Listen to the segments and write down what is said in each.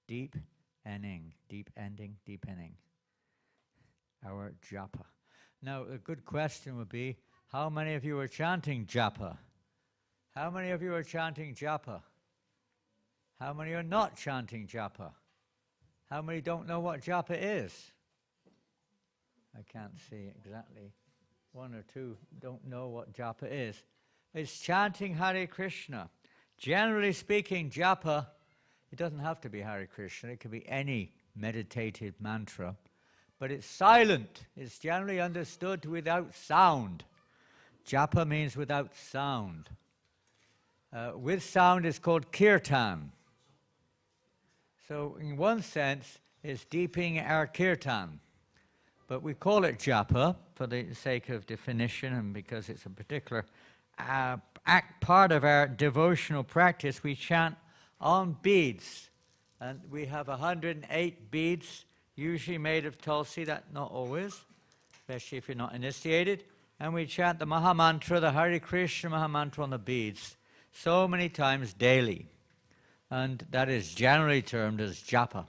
deep ending, deep ending, deepening. Our japa. Now, a good question would be, how many of you are chanting japa? How many of you are chanting japa? How many are not chanting japa? How many don't know what japa is? I can't see exactly. One or two don't know what japa is. It's chanting Hare Krishna. Generally speaking, japa, it doesn't have to be Hare Krishna. It can be any meditative mantra. But it's silent. It's generally understood without sound. Japa means without sound. With sound is called kirtan. So in one sense, it's deepening our kirtan. But we call it japa for the sake of definition and because it's a particular part of our devotional practice. We chant on beads. And we have 108 beads, usually made of tulsi, that not always, especially if you're not initiated. And we chant the Maha Mantra, the Hare Krishna Maha Mantra on the beads, so many times daily. And that is generally termed as japa.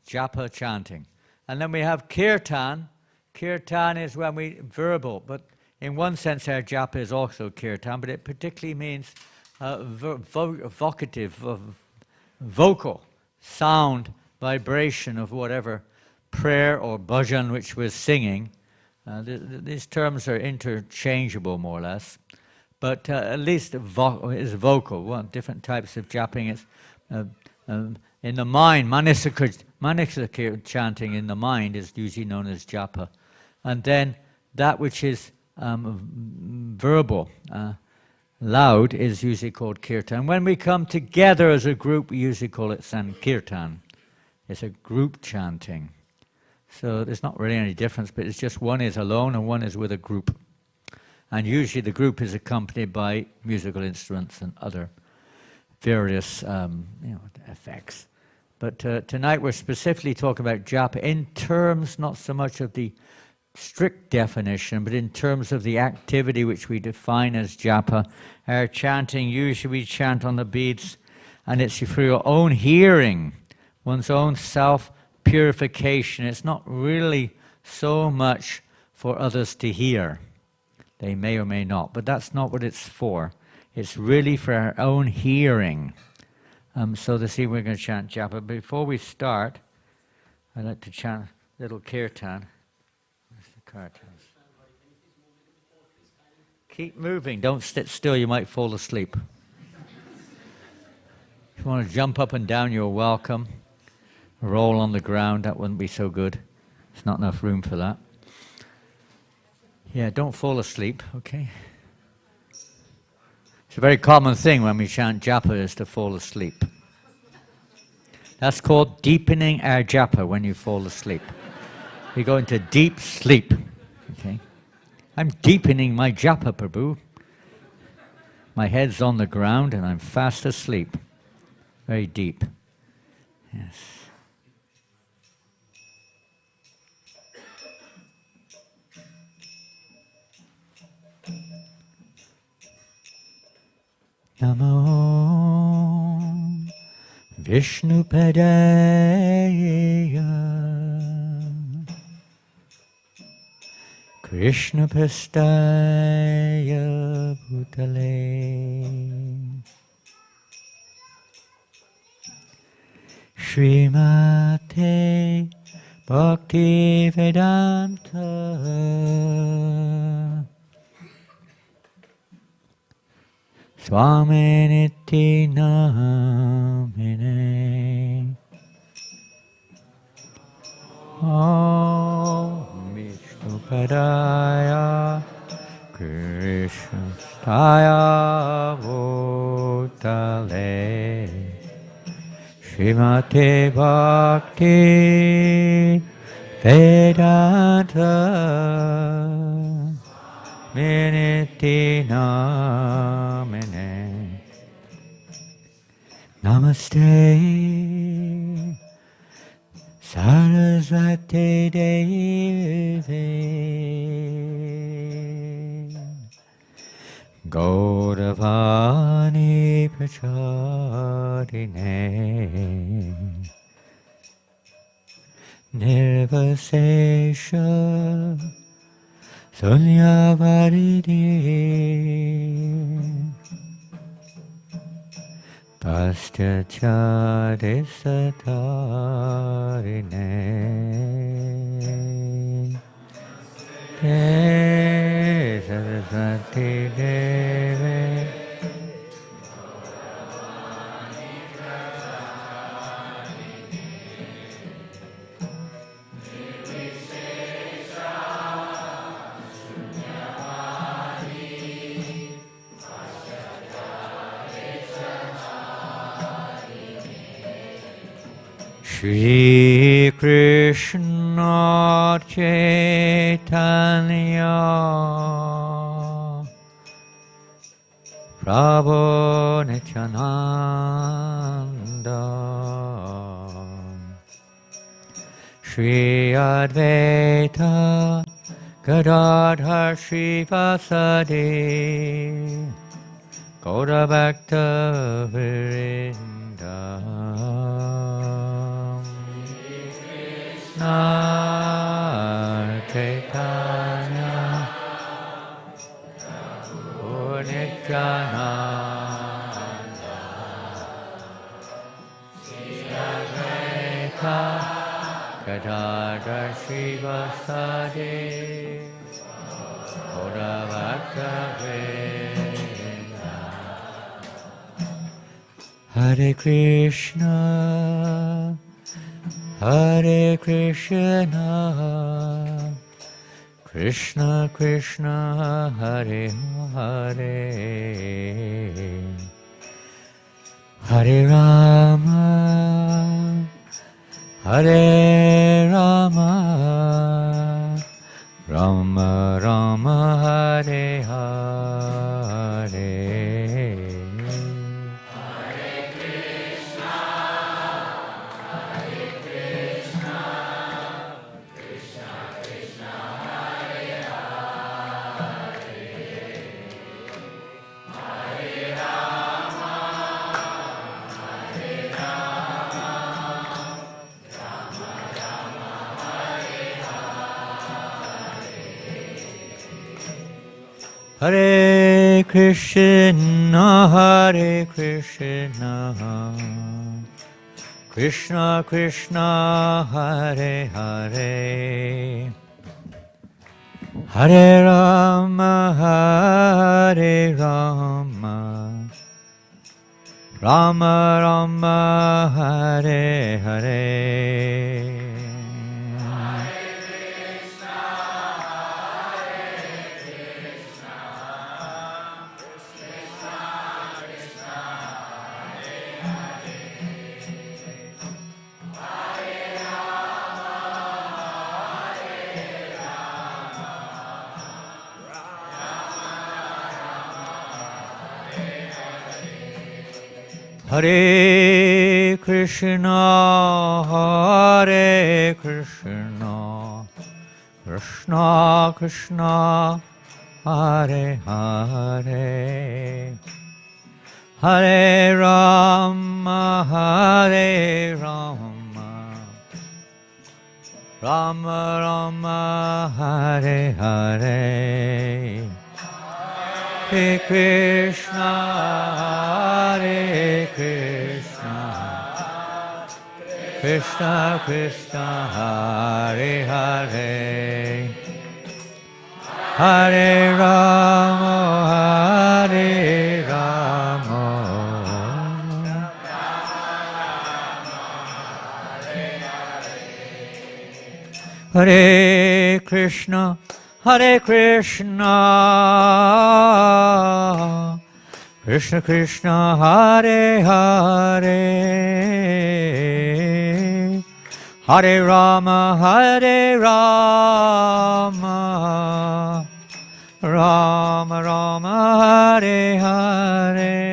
Japa chanting. And then we have kirtan. Kirtan is when we verbal, but in one sense our japa is also kirtan, but it particularly means vocative, vocal, sound, vibration of whatever prayer or bhajan which we're singing. These terms are interchangeable more or less, but at least is vocal. Well, different types of japping is in the mind. Manisaka chanting in the mind is usually known as japa, and then that which is verbal, loud, is usually called kirtan. When we come together as a group, we usually call it sankirtan. It's a group chanting. So there's not really any difference, but it's just one is alone and one is with a group. And usually the group is accompanied by musical instruments and other various effects. But tonight we're specifically talking about japa in terms not so much of the strict definition, but in terms of the activity which we define as japa. Our chanting, usually we chant on the beads, and it's for your own hearing, one's own self-purification. It's not really so much for others to hear. They may or may not, but that's not what it's for. It's really for our own hearing. So this evening we're going to chant japa. Before we start, I'd like to chant a little kirtan. Where's the kirtans? Keep moving. Don't sit still. You might fall asleep. If you want to jump up and down, you're welcome. Roll on the ground. That wouldn't be so good. There's not enough room for that. Yeah, don't fall asleep, okay? It's a very common thing when we chant japa is to fall asleep. That's called deepening our japa when you fall asleep. You go into deep sleep, okay? I'm deepening my japa, Prabhu. My head's on the ground and I'm fast asleep. Very deep. Yes. Namo Vishnupadaya Krishna Prastaya Bhutale Srimate Bhakti Vedanta Swaminiti Namine Om Vishnupadaya Krishnastaya Bhutale Srimate Bhakti Vedanta Miniti Namine Namaste Sarasvati Devi Gauravani Prachadine Nirvasesha Sunyavaridi Paschacharisatarine Saraswati Deve Shri Krishna Chaitanya Prabhu Nityananda Shri Advaita Gadadhar Srivasadi Gaura Bhakta Vrinda Chaitanya Nityananda Shri Advaita Gadadhar Srivasadi Gaura Bhakta Vrinda Hare Krishna Hare Krishna, Krishna Krishna, Hare Hare, Hare Rama, Hare Rama, Rama Rama, Hare Hare. Hare Krishna, Hare Krishna, Krishna Krishna, Hare Hare, Hare Rama, Hare Rama, Rama Rama, Hare Hare. Hare Krishna, Hare Krishna, Krishna Krishna, Hare Hare, Hare Rama, Hare Rama, Rama Rama, Hare Hare. Hare Krishna, Hare Krishna, Krishna Krishna, Hare Hare, Hare Rama, Hare Rama, Hare Krishna, Hare Krishna, Krishna Krishna, Hare Hare, Hare Rama, Hare Rama, Rama Rama, Hare Hare.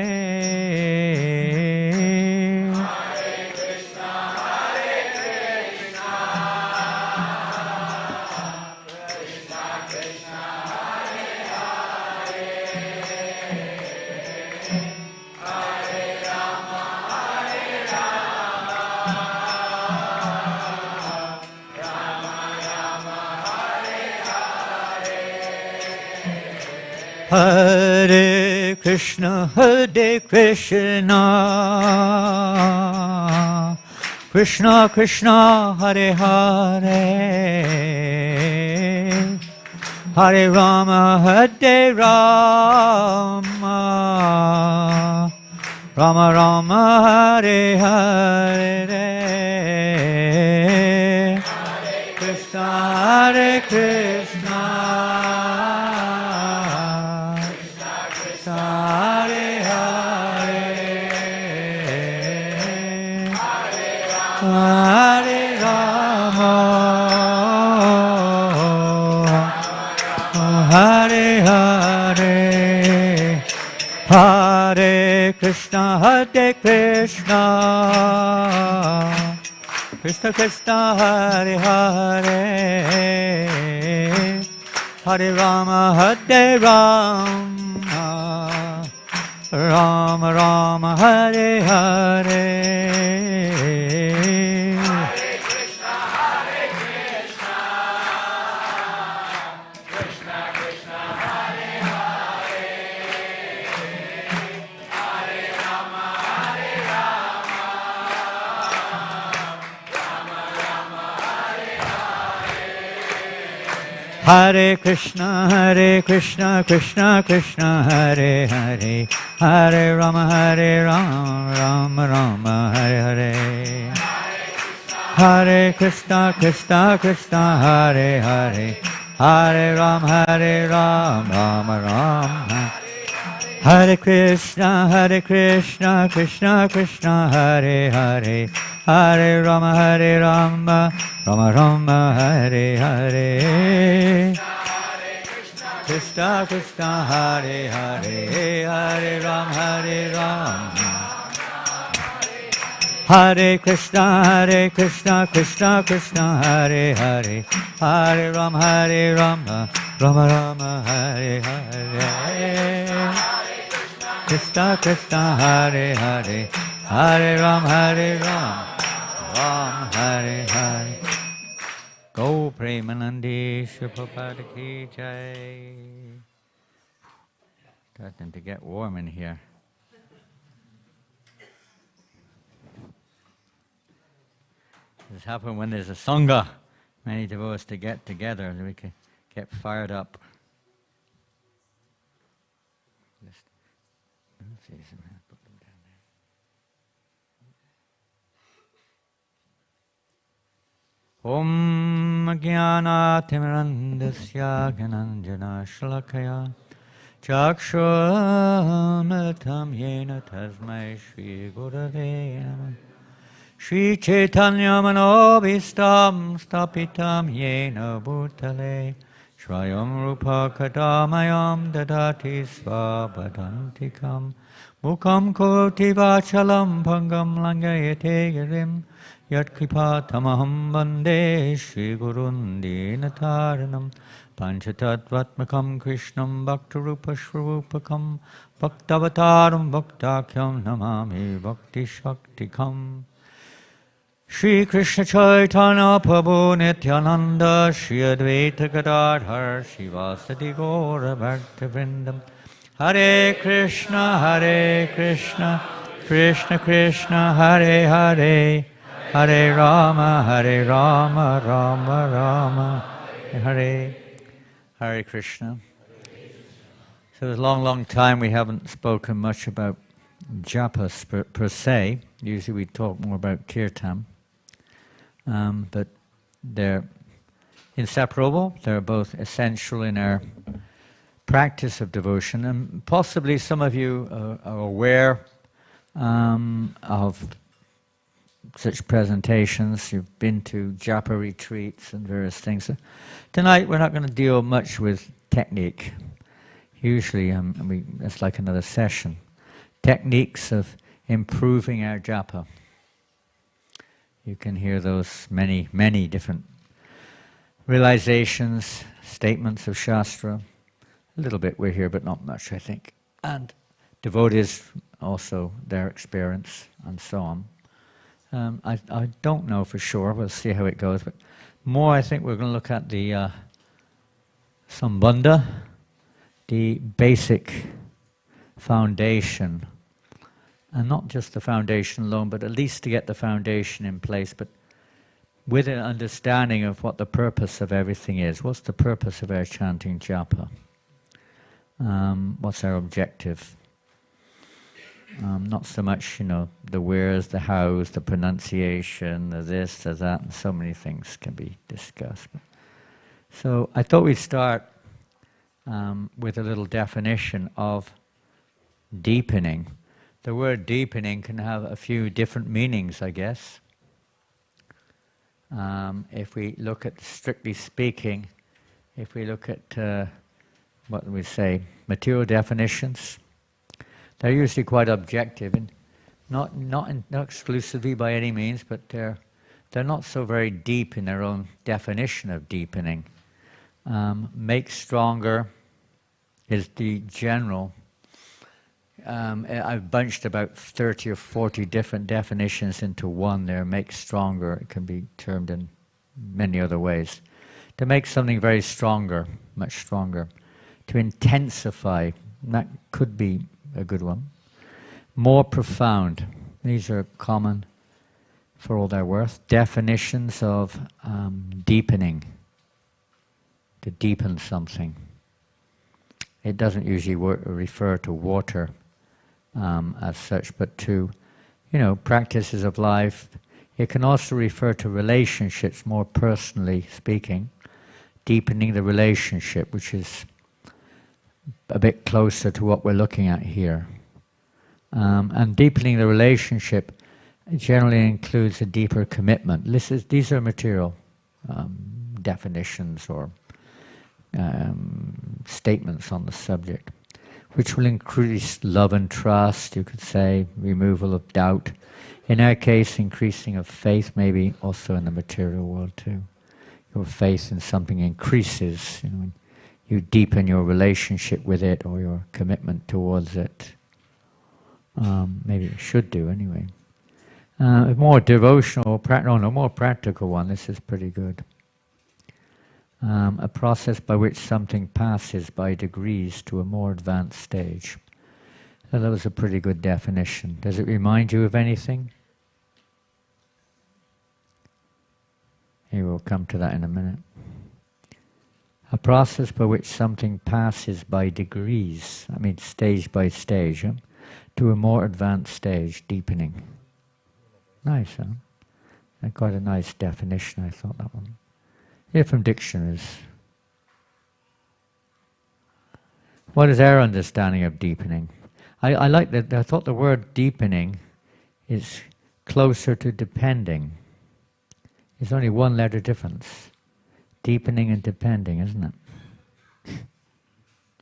Hare Krishna, Krishna Krishna, Hare Hare, Hare Rama, Hare Rama, Rama Rama, Hare Hare, Hare Krishna, Hare Hare, Hare Rama, Hare Hare, Hare Krishna, Krishna Krishna, Hare Hare, Hare Rama, Hare Rama, Rama Rama, Hare Hare, Hare Krishna, Krishna Krishna, Hare Hare, Hare Rama, Hare Rama, Rama Rama, Hare Hare, Hare Krishna, Krishna Krishna, Hare Hare, Hare Rama, Rama Rama, Hare Hare, Hare Krishna, Krishna Hare Hare, Hare Rama, Rama Rama, Hare Krishna, Krishna Krishna, Hare Hare, Hare Rama, Rama Rama, Hare Hare, Krishna Krishna, Hare Hare, Hare Rama, Hare Krishna, Krishna Krishna, Hare Hare, Hare Rama, Rama Rama, Hare Hare, Krishna Krishna, Hare Hare, Hare Rama, Rama Hare Hare. Go Premanandi Prabhupada ki jai. Starting to get warm in here. This happens when there's a sangha, many devotees to get together, so we can get fired up. Om Jnanaatimirandasya Gyananjana Shalakaya Chakshuramitam Yena Tasmai Shri Gurave Namah Shri Chaitanya Manobhistam Stapitam Yena Bhutale Shrayam Rupa Kadamayam Dadati Svabhadantikam Mukam Koti Vachalam Pangam Langayate Girim Yat Kripa Tamaham Bande Shri Gurun Dinataranam Panchatattvatmakam Krishnam Bhaktarupa Shrupakam Bhaktavataram Bhaktakyam Namami Bhakti Shaktikam Shri Krishna Chaitanya Prabhu Nityananda Shri Advaita Gadadhar Shivasati Gaura Bhaktivindam Hare Krishna Krishna Krishna Hare Hare Hare Rama Rama Rama Hare Hare Krishna. So it was a long time we haven't spoken much about japas per se. Usually we talk more about kirtan. But they're inseparable. They're both essential in our practice of devotion. And possibly some of you are aware of such presentations. You've been to japa retreats and various things. So tonight we're not going to deal much with technique. Usually it's like another session. Techniques of improving our japa. You can hear those many different realizations, statements of Shastra. A little bit we're here, but not much, I think. And devotees also, their experience, and so on. I don't know for sure, we'll see how it goes, but more I think we're going to look at the Sambandha, the basic foundation, and not just the foundation alone, but at least to get the foundation in place, but with an understanding of what the purpose of everything is. What's the purpose of our chanting japa? What's our objective? Not so much, the wheres, the hows, the pronunciation, the this, the that, and so many things can be discussed. So I thought we'd start with a little definition of deepening. The word deepening can have a few different meanings, I guess. If we look at, strictly speaking, if we look at, what do we say, material definitions, they're usually quite objective, and not exclusively by any means, but they're not so very deep in their own definition of deepening. Make stronger is the general. I've bunched about 30 or 40 different definitions into one there. Make stronger, it can be termed in many other ways. To make something very stronger, much stronger. To intensify, that could be a good one. More profound, these are common for all their worth. Definitions of deepening, to deepen something. It doesn't usually refer to water as such, but to, practices of life. It can also refer to relationships, more personally speaking. Deepening the relationship, which is a bit closer to what we're looking at here. And deepening the relationship generally includes a deeper commitment. These are material definitions or statements on the subject, which will increase love and trust, you could say, removal of doubt. In our case, increasing of faith, maybe also in the material world too. Your faith in something increases, you deepen your relationship with it or your commitment towards it. Maybe it should do anyway. A more devotional, more practical one, this is pretty good. A process by which something passes by degrees to a more advanced stage. So that was a pretty good definition. Does it remind you of anything? Here, we'll come to that in a minute. A process by which something passes by degrees, stage by stage, to a more advanced stage, deepening. Nice, huh? And quite a nice definition, I thought, that one. Here from dictionaries. What is our understanding of deepening? I like that. I thought the word deepening is closer to depending. There's only one letter difference. Deepening and depending, isn't it?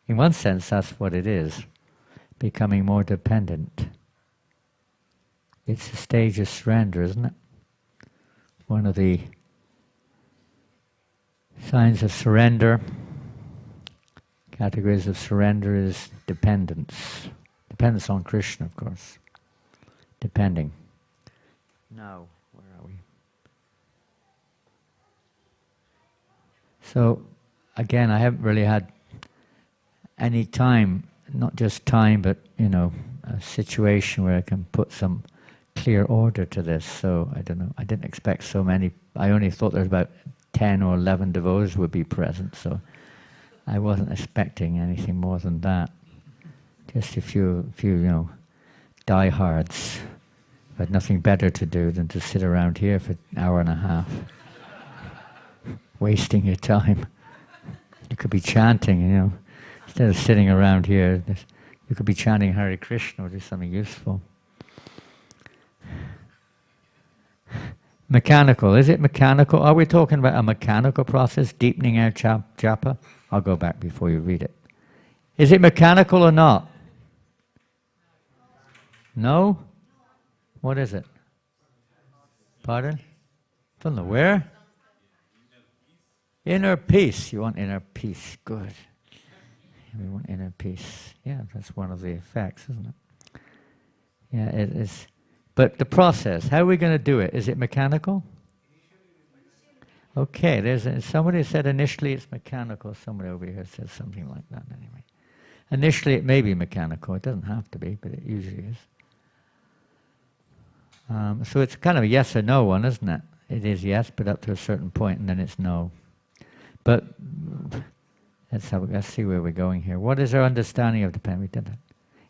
In one sense, that's what it is. Becoming more dependent. It's a stage of surrender, isn't it? One of the signs of surrender, categories of surrender, is dependence. Dependence on Krishna, of course. Depending. Now, where are we? So, again, I haven't really had any time, not just time, but, a situation where I can put some clear order to this. So, I don't know, I didn't expect so many. I only thought there was about 10 or 11 devotees would be present, so I wasn't expecting anything more than that. Just a few, diehards who had nothing better to do than to sit around here for an hour and a half, wasting your time. You could be chanting, instead of sitting around here, you could be chanting Hare Krishna or do something useful. Mechanical. Is it mechanical? Are we talking about a mechanical process, deepening our japa? I'll go back before you read it. Is it mechanical or not? No? What is it? Pardon? From the where? Inner peace. You want inner peace. Good. We want inner peace. Yeah, that's one of the effects, isn't it? Yeah, it is. But the process, how are we going to do it? Is it mechanical? Okay, somebody said initially it's mechanical. Somebody over here said something like that anyway. Initially it may be mechanical, it doesn't have to be, but it usually is. So it's kind of a yes or no one, isn't it? It is yes, but up to a certain point, and then it's no. But let's see where we're going here. What is our understanding of dependence?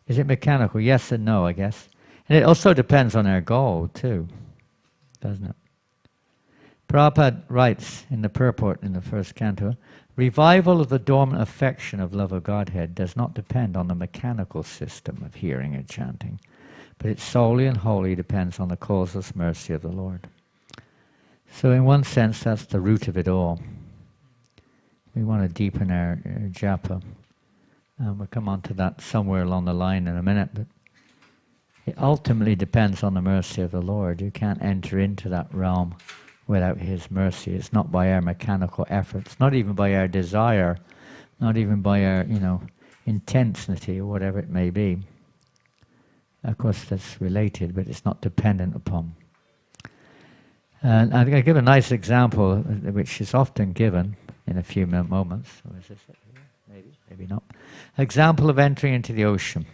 Is it mechanical? Yes and no, I guess. And it also depends on our goal, too, doesn't it? Prabhupada writes in the purport in the first canto, revival of the dormant affection of love of Godhead does not depend on the mechanical system of hearing and chanting, but it solely and wholly depends on the causeless mercy of the Lord. So in one sense, that's the root of it all. We want to deepen our japa. We'll come on to that somewhere along the line in a minute, but it ultimately depends on the mercy of the Lord. You can't enter into that realm without His mercy. It's not by our mechanical efforts, not even by our desire, not even by our, intensity or whatever it may be. Of course, that's related, but it's not dependent upon. And I'm going to give a nice example, which is often given in a few moments. Or is this it? Maybe, maybe not. Example of entering into the ocean.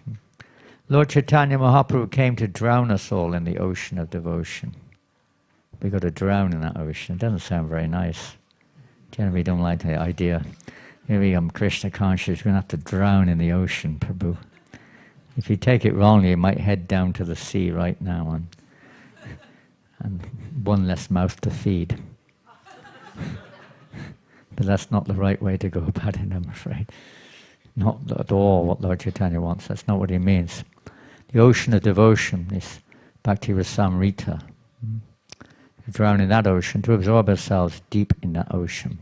Lord Chaitanya Mahaprabhu came to drown us all in the ocean of devotion. We've got to drown in that ocean. It doesn't sound very nice. Generally, we don't like the idea. Maybe I'm Krishna conscious, we're going to have to drown in the ocean, Prabhu. If you take it wrongly, you might head down to the sea right now and one less mouth to feed. But that's not the right way to go about it, I'm afraid. Not at all what Lord Chaitanya wants. That's not what he means. The ocean of devotion is Bhakti Rasamrita. To drown in that ocean, to absorb ourselves deep in that ocean.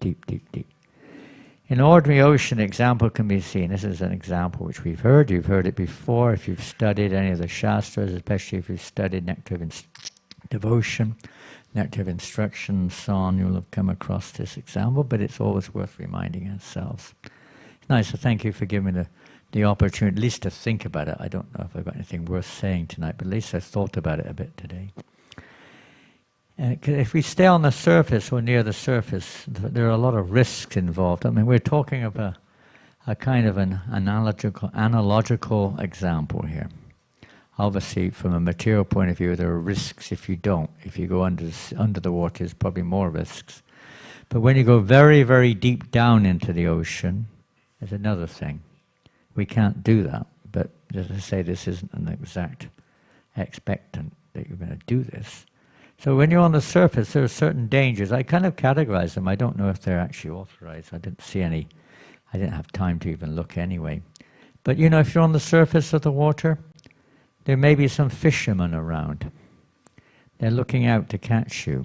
Deep, deep, deep. In ordinary ocean, example can be seen. This is an example which we've heard. You've heard it before if you've studied any of the Shastras, especially if you've studied Nectar of Devotion, Nectar of Instruction, and so on. You'll have come across this example, but it's always worth reminding ourselves. It's nice, so thank you for giving me the opportunity, at least to think about it. I don't know if I've got anything worth saying tonight, but at least I thought about it a bit today. If we stay on the surface or near the surface, there are a lot of risks involved. I mean, we're talking of a kind of an analogical example here. Obviously, from a material point of view, there are risks if you don't. If you go under the water, there's probably more risks. But when you go very, very deep down into the ocean, there's another thing. We can't do that. But as I say, this isn't an exact expectant that you're going to do this. So when you're on the surface, there are certain dangers. I kind of categorize them. I don't know if they're actually authorized. I didn't see any. I didn't have time to even look anyway. But if you're on the surface of the water, there may be some fishermen around. They're looking out to catch you.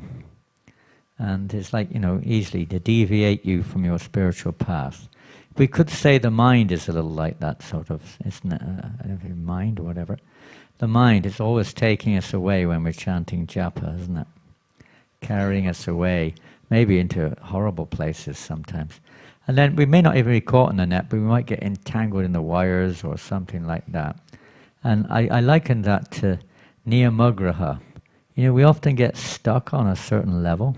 And it's like, easily to deviate you from your spiritual path. We could say the mind is a little like that sort of, isn't it? I don't know, mind or whatever. The mind is always taking us away when we're chanting japa, isn't it? Carrying us away, maybe into horrible places sometimes. And then we may not even be caught in the net, but we might get entangled in the wires or something like that. And I liken that to niyamagraha. We often get stuck on a certain level.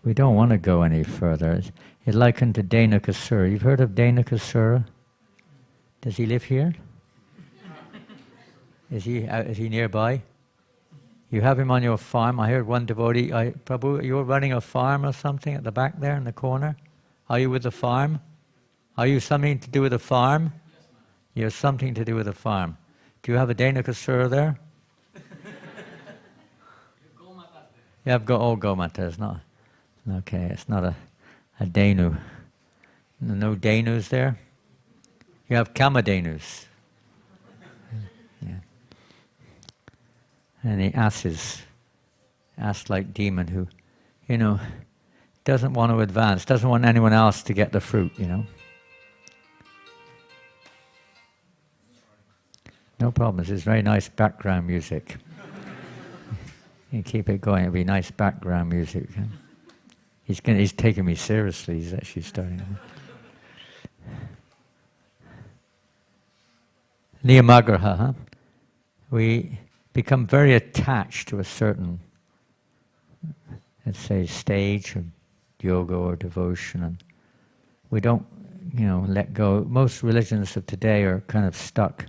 We don't want to go any further. It's likened to Dhenukasura. You've heard of Dhenukasura? Does he live here? Is he nearby? You have him on your farm. I heard one devotee, Prabhu, you're running a farm or something at the back there in the corner? Are you with the farm? Are you something to do with the farm? You have something to do with the farm. Do you have a Dhenukasura there? You have Gomata, it's not. Okay, it's not a Dhenu. No Dhenus there? You have Kamadhenus. Yeah. And the ass-like demon who, doesn't want to advance, doesn't want anyone else to get the fruit, No problem, this is very nice background music. You keep it going, it'll be nice background music. He's taking me seriously, he's actually starting. Niyamagraha, huh? We become very attached to a certain, let's say, stage of yoga or devotion, and we don't let go. Most religions of today are kind of stuck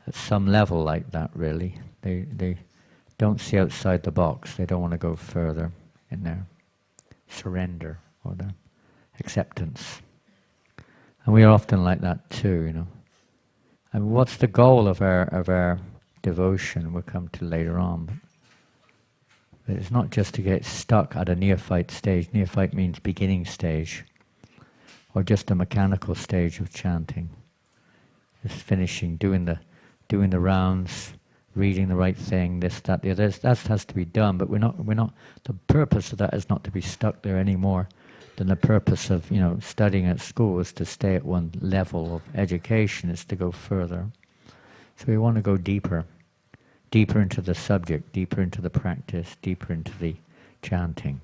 at some level like that, really. They don't see outside the box. They don't want to go further in their surrender or their acceptance. And we are often like that too, And what's the goal of our devotion? We'll come to later on. But it's not just to get stuck at a neophyte stage. Neophyte means beginning stage, or just a mechanical stage of chanting. Just finishing, doing the rounds, reading the right thing, this, that, the other. That has to be done, but we're not. The purpose of that is not to be stuck there anymore. Than the purpose of studying at school is to stay at one level of education. Is to go further. So we want to go deeper into the subject, deeper into the practice, deeper into the chanting.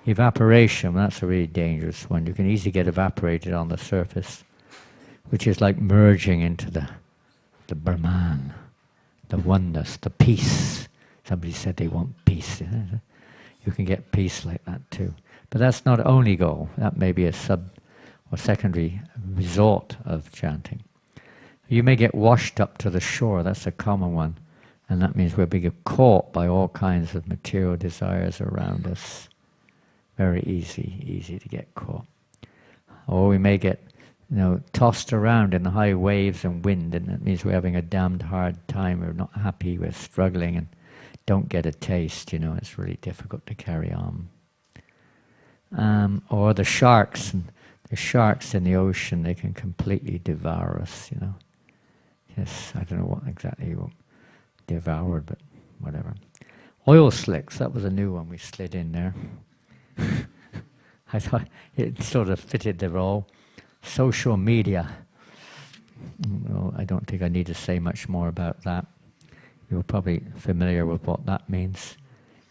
Evaporation, that's a really dangerous one. You can easily get evaporated on the surface, which is like merging into the Brahman, the oneness, the peace. Somebody said they want peace. You can get peace like that too. But that's not the only goal. That may be a sub or secondary result of chanting. You may get washed up to the shore, that's a common one. And that means we'll be caught by all kinds of material desires around us. Very easy to get caught. Or we may get tossed around in the high waves and wind, and that means we're having a damned hard time, we're not happy, we're struggling and don't get a taste, it's really difficult to carry on. Or the sharks in the ocean, they can completely devour us, Yes, I don't know what exactly devoured, but whatever. Oil slicks, that was a new one we slid in there. I thought it sort of fitted the role. Social media. Well, I don't think I need to say much more about that. You're probably familiar with what that means.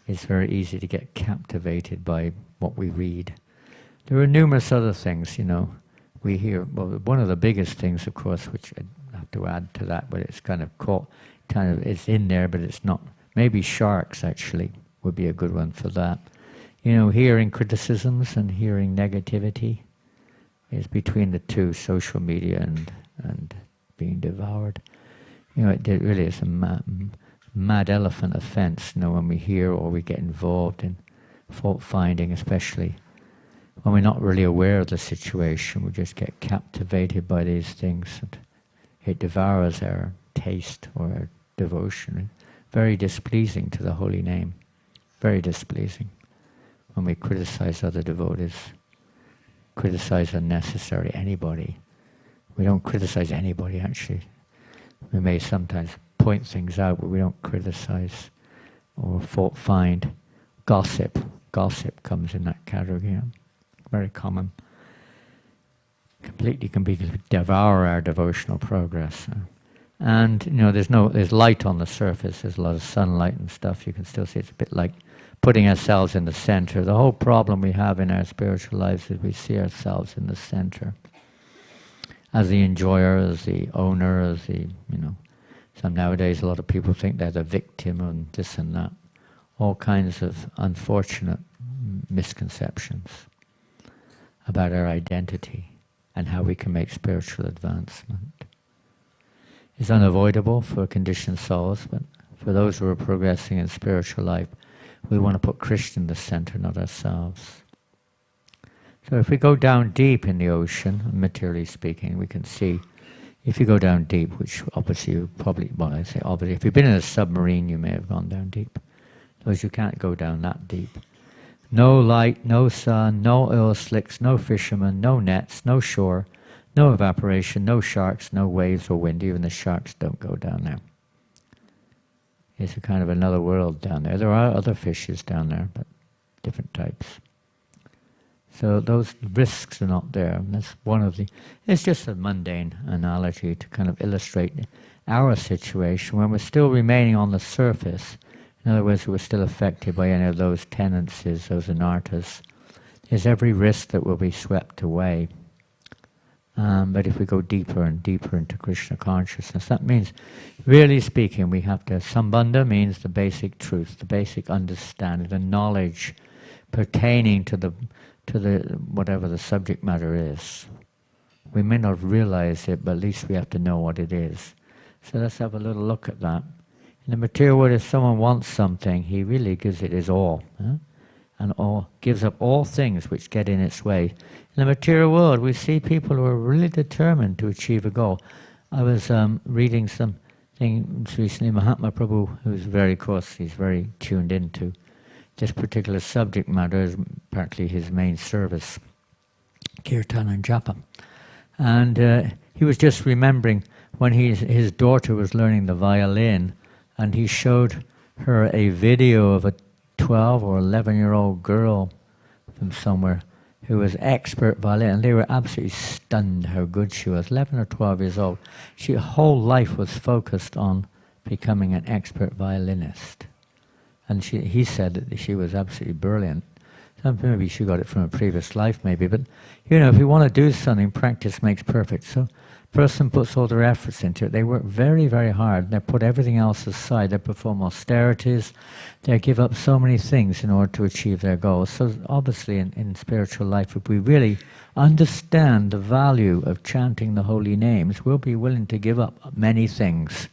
It's very easy to get captivated by what we read. There are numerous other things, we hear. Well, one of the biggest things, of course, which I have to add to that, but it's kind of it's in there, but it's not. Maybe sharks, actually, would be a good one for that. Hearing criticisms and hearing negativity is between the two, social media and being devoured. It really is a mad elephant offense, when we hear or we get involved in fault finding, especially when we're not really aware of the situation. We just get captivated by these things, and it devours our taste or our devotion. Very displeasing to the holy name. Very displeasing. When we criticize other devotees, criticize unnecessary anybody. We don't criticize anybody, actually. We may sometimes point things out, but we don't criticize or fault find. Gossip comes in that category. Very common. Completely can devour our devotional progress. And there's light on the surface. There's a lot of sunlight and stuff. You can still see it's a bit like putting ourselves in the center. The whole problem we have in our spiritual lives is we see ourselves in the center, as the enjoyer, as the owner, as the Some nowadays, a lot of people think they're the victim and this and that. All kinds of unfortunate misconceptions about our identity and how we can make spiritual advancement. It's unavoidable for conditioned souls, but for those who are progressing in spiritual life, we want to put Krishna in the center, not ourselves. So if we go down deep in the ocean, materially speaking, we can see, if you go down deep, which obviously you probably, obviously, if you've been in a submarine, you may have gone down deep. Those you can't go down that deep. No light, no sun, no oil slicks, no fishermen, no nets, no shore, no evaporation, no sharks, no waves or wind. Even the sharks don't go down there. It's a kind of another world down there. There are other fishes down there, but different types. So those risks are not there. And that's one of the, it's just a mundane analogy to kind of illustrate our situation when we're still remaining on the surface. In other words, we're still affected by any of those tendencies, those anarthas. There's every risk that we'll be swept away. But if we go deeper and deeper into Krishna consciousness, that means, really speaking, we have to, Sambandha means the basic truth, the basic understanding, the knowledge pertaining to the whatever the subject matter is. We may not realize it, but at least we have to know what it is. So let's have a little look at that. In the material world, if someone wants something, he really gives it his all. And gives up all things which get in its way. In the material world, we see people who are really determined to achieve a goal. I was reading something recently, Mahatma Prabhu, who's very, of course, he's very tuned into this particular subject matter, is apparently his main service, Kirtan and Japa. And he was just remembering when his daughter was learning the violin, and he showed her a video of a 12 or 11-year-old girl from somewhere who was expert violin, and they were absolutely stunned how good she was. 11 or 12 years old. Her whole life was focused on becoming an expert violinist. And he said that she was absolutely brilliant. Maybe she got it from a previous life, maybe. But, if you want to do something, practice makes perfect. So person puts all their efforts into it. They work very, very hard. They put everything else aside. They perform austerities. They give up so many things in order to achieve their goals. So obviously in spiritual life, if we really understand the value of chanting the holy names, we'll be willing to give up many things.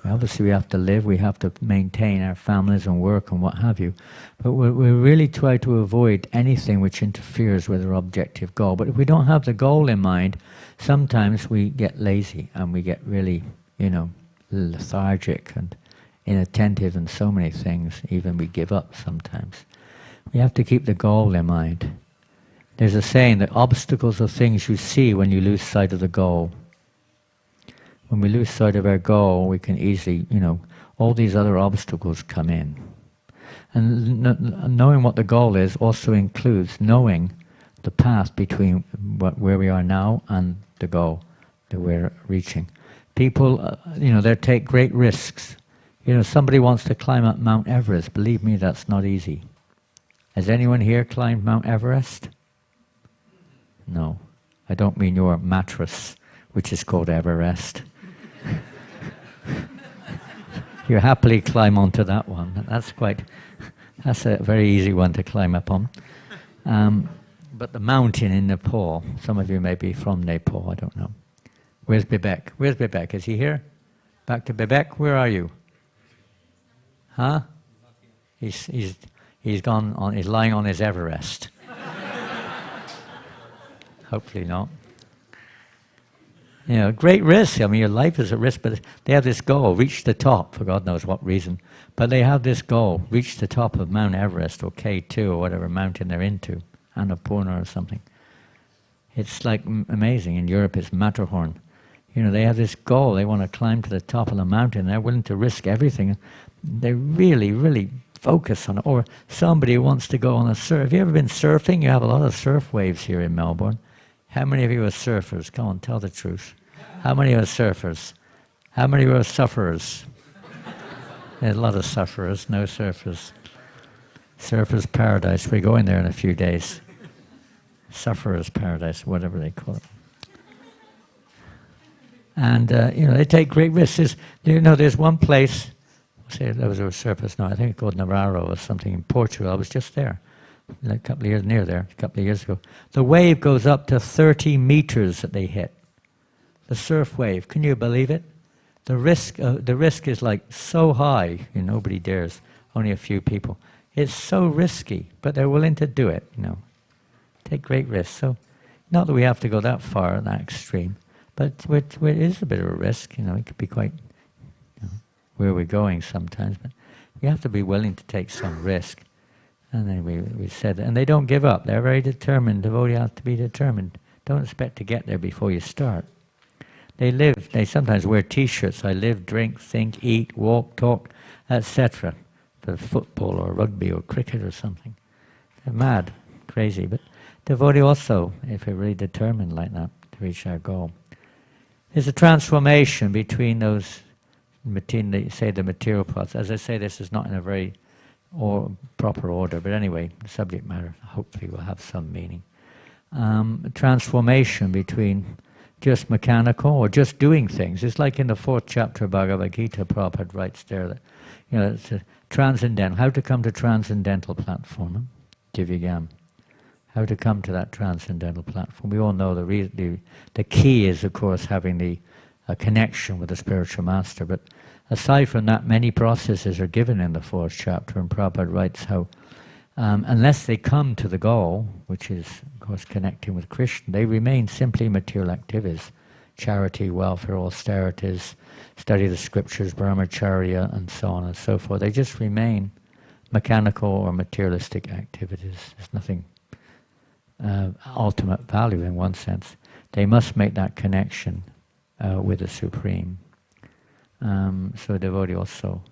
Obviously we have to live, we have to maintain our families and work and what have you. But we really try to avoid anything which interferes with our objective goal. But if we don't have the goal in mind, sometimes we get lazy and we get really, lethargic and inattentive and so many things. Even we give up sometimes. We have to keep the goal in mind. There's a saying that obstacles are things you see when you lose sight of the goal. When we lose sight of our goal, we can easily, all these other obstacles come in. And knowing what the goal is also includes knowing the path between where we are now and the goal that we're reaching. People, they take great risks. Somebody wants to climb up Mount Everest. Believe me, that's not easy. Has anyone here climbed Mount Everest? No. I don't mean your mattress, which is called Everest. You happily climb onto that one. That's a very easy one to climb up on. But the mountain in Nepal, some of you may be from Nepal, I don't know. Where's Bibek? Where's Bibek? Is he here? Back to Bibek? Where are you? Huh? He's gone on. He's lying on his Everest. Hopefully not. Great risk. I mean, your life is a risk, but they have this goal, reach the top, for God knows what reason. But they have this goal, reach the top of Mount Everest or K2 or whatever mountain they're into, Annapurna or something. It's like amazing. In Europe, it's Matterhorn. They have this goal. They want to climb to the top of the mountain. They're willing to risk everything. They really, really focus on it. Or somebody who wants to go on a surf. Have you ever been surfing? You have a lot of surf waves here in Melbourne. How many of you are surfers? Come on, tell the truth. How many are surfers? How many are sufferers? There's a lot of sufferers, no surfers. Surfers' paradise. We're going there in a few days. Sufferers' paradise, whatever they call it. And, they take great risks. There's one place, say there was a surfers now, I think it's called Nararo or something in Portugal. I was just there. A couple of years ago. The wave goes up to 30 meters that they hit. The surf wave, can you believe it? The risk is like so high, nobody dares, only a few people. It's so risky, but they're willing to do it, Take great risks. So, not that we have to go that far, that extreme, but it is a bit of a risk, it could be quite, where we're going sometimes, but we have to be willing to take some risk. And then we said, and they don't give up. They're very determined. Devotee has to be determined. Don't expect to get there before you start. They sometimes wear T-shirts. I live, drink, think, eat, walk, talk, etc. For football or rugby or cricket or something. They're mad, crazy. But devotee also, if we're really determined like that to reach our goal. There's a transformation between the material parts. As I say, this is not in a very proper order, but anyway, the subject matter hopefully will have some meaning. Transformation between just mechanical or just doing things. It's like in the 4th chapter of Bhagavad Gita, Prabhupada writes there that it's a transcendental, how to come to transcendental platform, Divyagam. how to come to that transcendental platform. We all know the key is, of course, having a connection with the spiritual master. But aside from that, many processes are given in the 4th chapter, and Prabhupada writes how unless they come to the goal, which is, of course, connecting with Krishna, they remain simply material activities. Charity, welfare, austerities, study the scriptures, brahmacharya, and so on and so forth. They just remain mechanical or materialistic activities. There's nothing ultimate value in one sense. They must make that connection with the Supreme. So devotee also,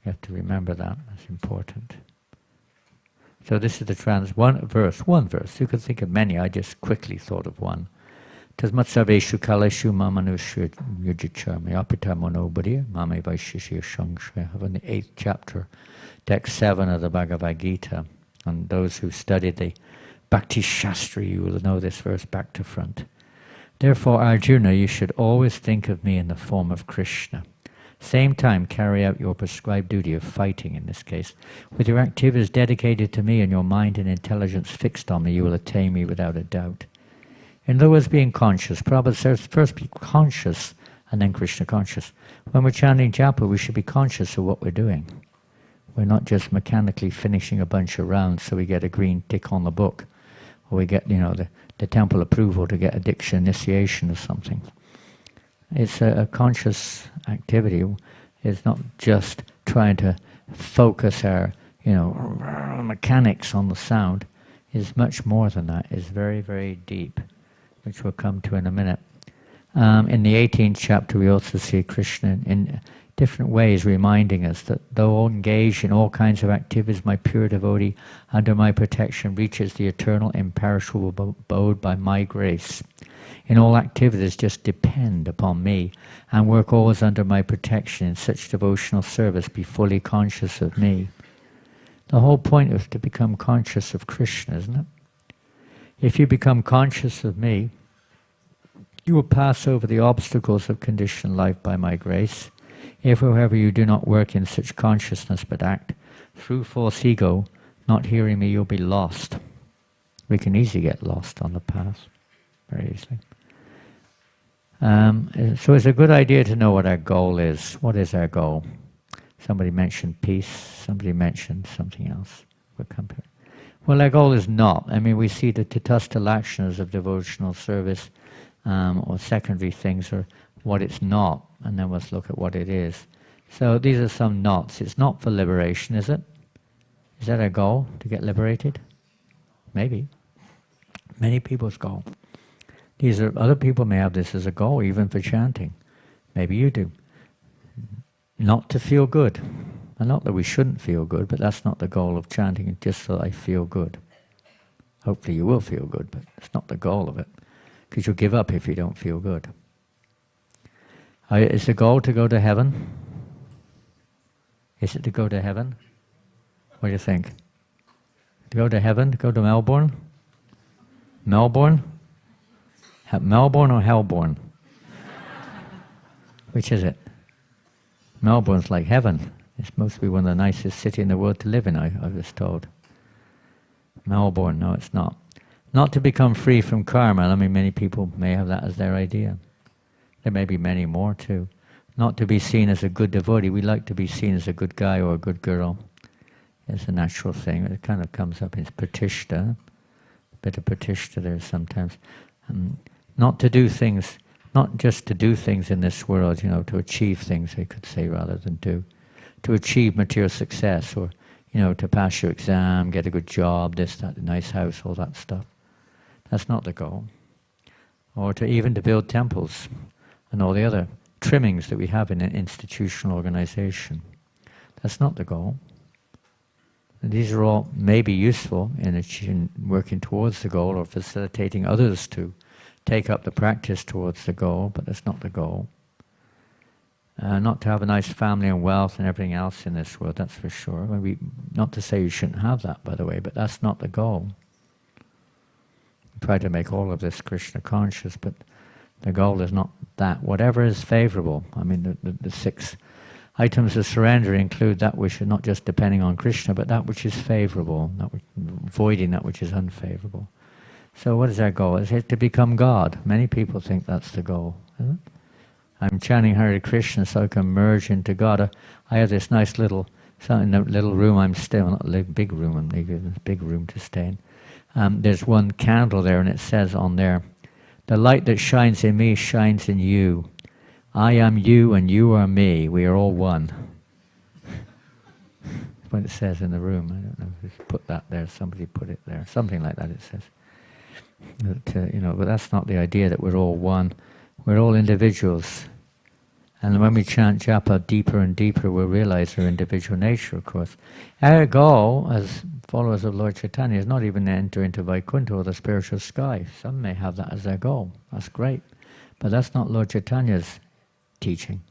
you have to remember that. That's important. So this is the one verse. You could think of many. I just quickly thought of one. Tasmatsaveshu kaleshu mamanushu yujichami apita monobadi mame vaishishya shangshya. In the 8th chapter, text 7 of the Bhagavad Gita. And those who studied the Bhakti Shastra, you will know this verse back to front. Therefore, Arjuna, you should always think of me in the form of Krishna. Same time, carry out your prescribed duty of fighting, in this case. With your activities dedicated to me and your mind and intelligence fixed on me, you will attain me without a doubt. In other words, being conscious. Prabhupada says first be conscious and then Krishna conscious. When we're chanting Japa, we should be conscious of what we're doing. We're not just mechanically finishing a bunch of rounds so we get a green tick on the book, or we get, the temple approval to get a Diksha initiation or something. It's a conscious activity. It's not just trying to focus our, mechanics on the sound. It's much more than that. It's very, very deep, which we'll come to in a minute. In the 18th chapter, we also see Krishna in different ways reminding us that though engaged in all kinds of activities, my pure devotee under my protection reaches the eternal imperishable abode by my grace. In all activities, just depend upon me and work always under my protection. In such devotional service, be fully conscious of me. The whole point is to become conscious of Krishna, isn't it? If you become conscious of me, you will pass over the obstacles of conditioned life by my grace. If, however, you do not work in such consciousness but act through false ego, not hearing me, you'll be lost. We can easily get lost on the path, very easily. So it's a good idea to know what our goal is. What is our goal? Somebody mentioned peace, somebody mentioned something else. We'll come to it. Well, our goal is not. We see the tatastha lakshanas of devotional service or secondary things are what it's not, and then let's look at what it is. So these are some nots. It's not for liberation, is it? Is that our goal, to get liberated? Maybe. Many people's goal. These are, other people may have this as a goal, even for chanting. Maybe you do. Not to feel good. And not that we shouldn't feel good, but that's not the goal of chanting, just so I feel good. Hopefully you will feel good, but it's not the goal of it. Because you'll give up if you don't feel good. Is the goal to go to heaven? Is it to go to heaven? What do you think? To go to heaven? To go to Melbourne? Melbourne? Melbourne or Hellbourne? Which is it? Melbourne's like heaven. It's supposed to be one of the nicest cities in the world to live in, I was told. Melbourne, no, it's not. Not to become free from karma. Many people may have that as their idea. There may be many more too. Not to be seen as a good devotee. We like to be seen as a good guy or a good girl. It's a natural thing. It kind of comes up in pratishta. A bit of pratishta there sometimes. Not to do things, not just to do things in this world, to achieve things, I could say, rather than do. To achieve material success, or, to pass your exam, get a good job, this, that, a nice house, all that stuff. That's not the goal. Or even to build temples and all the other trimmings that we have in an institutional organization. That's not the goal. And these are all maybe useful in working towards the goal or facilitating others to take up the practice towards the goal, but that's not the goal. Not to have a nice family and wealth and everything else in this world, that's for sure. Not to say you shouldn't have that, by the way, but that's not the goal. We try to make all of this Krishna conscious, but the goal is not that. Whatever is favorable. The 6 items of surrender include that which is not just depending on Krishna, but that which is favorable, avoiding that which is unfavorable. So what is our goal? It's to become God. Many people think that's the goal. Isn't it? I'm chanting Hare Krishna so I can merge into God. I have this nice little, in the little room I'm staying, not a big room, I'm given a big room to stay in. There's one candle there, and it says on there, "The light that shines in me shines in you. I am you and you are me. We are all one." That's what it says in the room. I don't know who's put that there. Somebody put it there. Something like that it says. But that's not the idea that we're all one. We're all individuals. And when we chant japa deeper and deeper, we'll realize our individual nature, of course. Our goal, as followers of Lord Chaitanya, is not even to enter into Vaikuntha or the spiritual sky. Some may have that as their goal. That's great. But that's not Lord Chaitanya's teaching.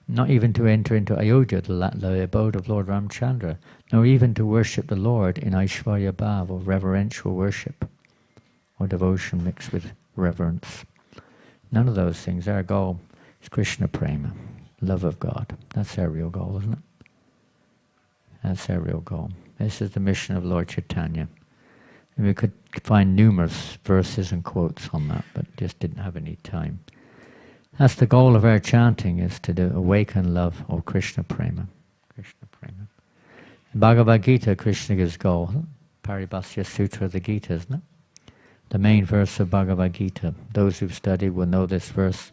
Not even to enter into Ayodhya, the abode of Lord Ramchandra. Nor even to worship the Lord in Aishvarya Bhav, or reverential worship, or devotion mixed with reverence. None of those things. Our goal is Krishna Prema, love of God. That's our real goal, isn't it? That's our real goal. This is the mission of Lord Chaitanya. And we could find numerous verses and quotes on that, but just didn't have any time. That's the goal of our chanting, is to awaken love of Krishna Prema. Krishna Prema. In Bhagavad Gita, Krishna gives goal. Paribhasya Sutra of the Gita, isn't it? The main verse of Bhagavad Gita. Those who've studied will know this verse.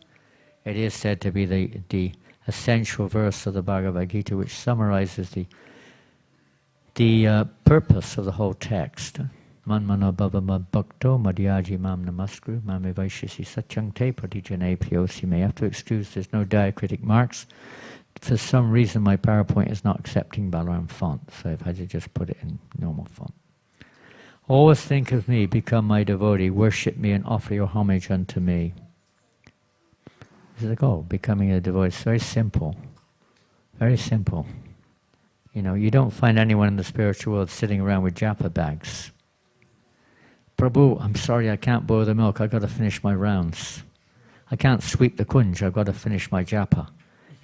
It is said to be the essential verse of the Bhagavad Gita, which summarizes the purpose of the whole text. Manmano bhava bhakto madhyaji mam namaskru mame vaishasi satyang te pratijane priyosi me. You have to excuse there's no diacritic marks. For some reason my PowerPoint is not accepting Balaram font, so I've had to just put it in normal font. Always think of me, become my devotee, worship me and offer your homage unto me. This is the goal, becoming a devotee. It's very simple. Very simple. You don't find anyone in the spiritual world sitting around with japa bags. Prabhu, I'm sorry I can't boil the milk, I've got to finish my rounds. I can't sweep the kunj, I've got to finish my japa.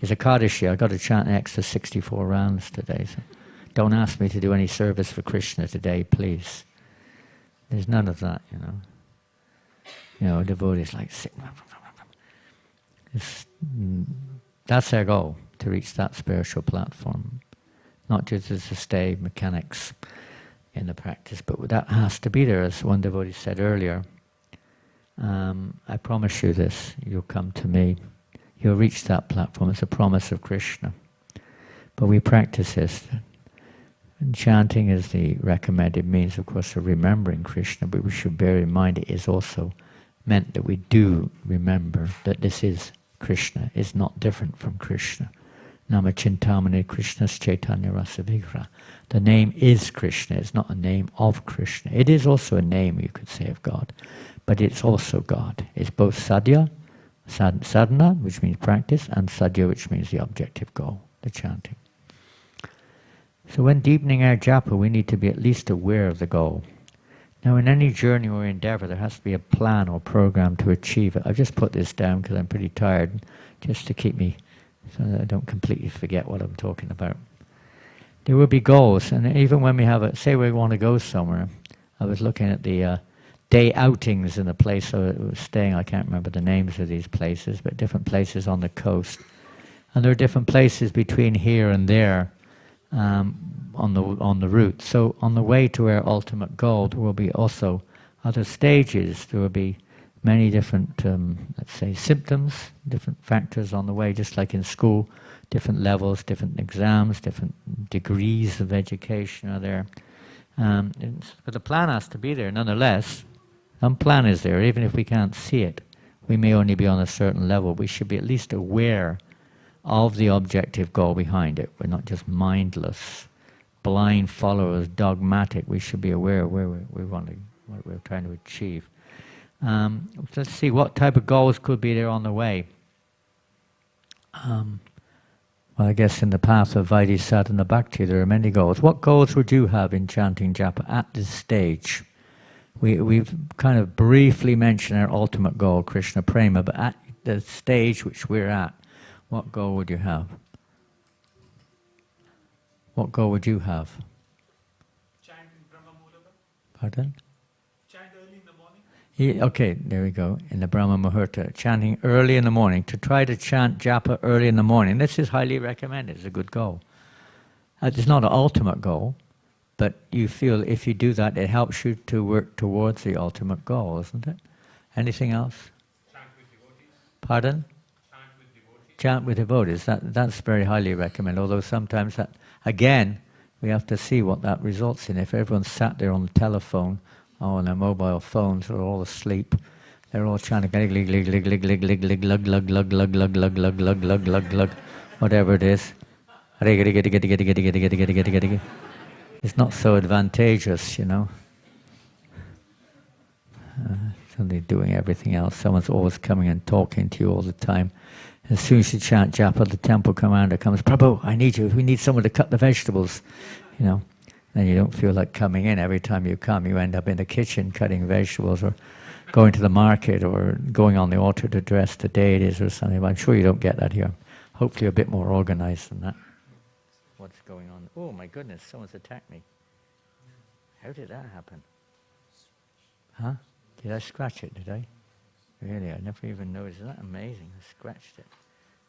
It's a Kadashi, I've got to chant an extra 64 rounds today. So don't ask me to do any service for Krishna today, please. There's none of that, devotees like sitting. That's our goal, to reach that spiritual platform. Not just to stay mechanics in the practice, but that has to be there, as one devotee said earlier. I promise you this, you'll come to me. You'll reach that platform. It's a promise of Krishna. But we practice this. And chanting is the recommended means, of course, of remembering Krishna, but we should bear in mind it is also meant that we do remember that this is Krishna, is not different from Krishna. Nama Chintamani Krishna's Chaitanya Rasa Vigra. The name is Krishna, it's not a name of Krishna. It is also a name, you could say, of God, but it's also God. It's both sadhya, sadhana, which means practice, and sadhya, which means the objective goal, the chanting. So when deepening our japa, we need to be at least aware of the goal. Now in any journey or endeavor, there has to be a plan or program to achieve it. I've just put this down because I'm pretty tired, just to keep me, so that I don't completely forget what I'm talking about. There will be goals, and even when we have say we want to go somewhere, I was looking at the day outings in the place I was staying. I can't remember the names of these places, but different places on the coast. And there are different places between here and there, on the route. So on the way to our ultimate goal, there will be also other stages. There will be many different, let's say, symptoms, different factors on the way, just like in school, different levels, different exams, different degrees of education are there. But the plan has to be there nonetheless. Some plan is there, even if we can't see it. We may only be on a certain level. We should be at least aware of the objective goal behind it. We're not just mindless, blind followers, dogmatic. We should be aware of where what we're trying to achieve. Let's see, what type of goals could be there on the way? Well, I guess in the path of Vaidhi Sadhana Bhakti there are many goals. What goals would you have in chanting japa at this stage? We've kind of briefly mentioned our ultimate goal, Krishna Prema, but at the stage which we're at, what goal would you have? What goal would you have? Chant in Brahma Muhurta. Pardon? Chant early in the morning. Okay, there we go. In the Brahma Muhurta, chanting early in the morning. To try to chant japa early in the morning, this is highly recommended. It's a good goal. It's not an ultimate goal, but you feel if you do that, it helps you to work towards the ultimate goal, isn't it? Anything else? Chant with devotees. Pardon? Chant with devotees. Chant with devotees. That's very highly recommended. Although sometimes that, again, we have to see what that results in. If everyone's sat there on the telephone, or on their mobile phones, they're all asleep. They're all chanting glug glug glug glug glug glug glug glug glug glug glug glug glug glug glug glug glug glug, whatever it is. It's not so advantageous, you know. Suddenly doing everything else. Someone's always coming and talking to you all the time. As soon as you chant japa, the temple commander comes, Prabhu, I need you. We need someone to cut the vegetables, you know. And you don't feel like coming in. Every time you come, you end up in the kitchen cutting vegetables or going to the market or going on the altar to address the deities or something. But I'm sure you don't get that here. Hopefully you're a bit more organized than that. What's going on? Oh my goodness, someone's attacked me. How did that happen? Huh? Did I scratch it, did I? Really, I never even noticed. Isn't that amazing? I scratched it.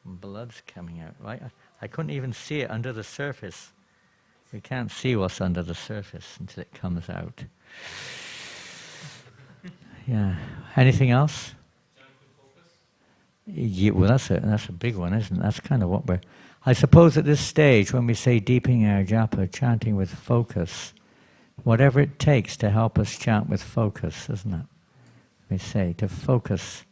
And blood's coming out, right? I couldn't even see it under the surface. We can't see what's under the surface until it comes out. Yeah. Anything else? Yeah, well, that's a big one, isn't it? That's kind of what we're... I suppose at this stage, when we say deepening our japa, chanting with focus, whatever it takes to help us chant with focus, isn't it? We say to focus,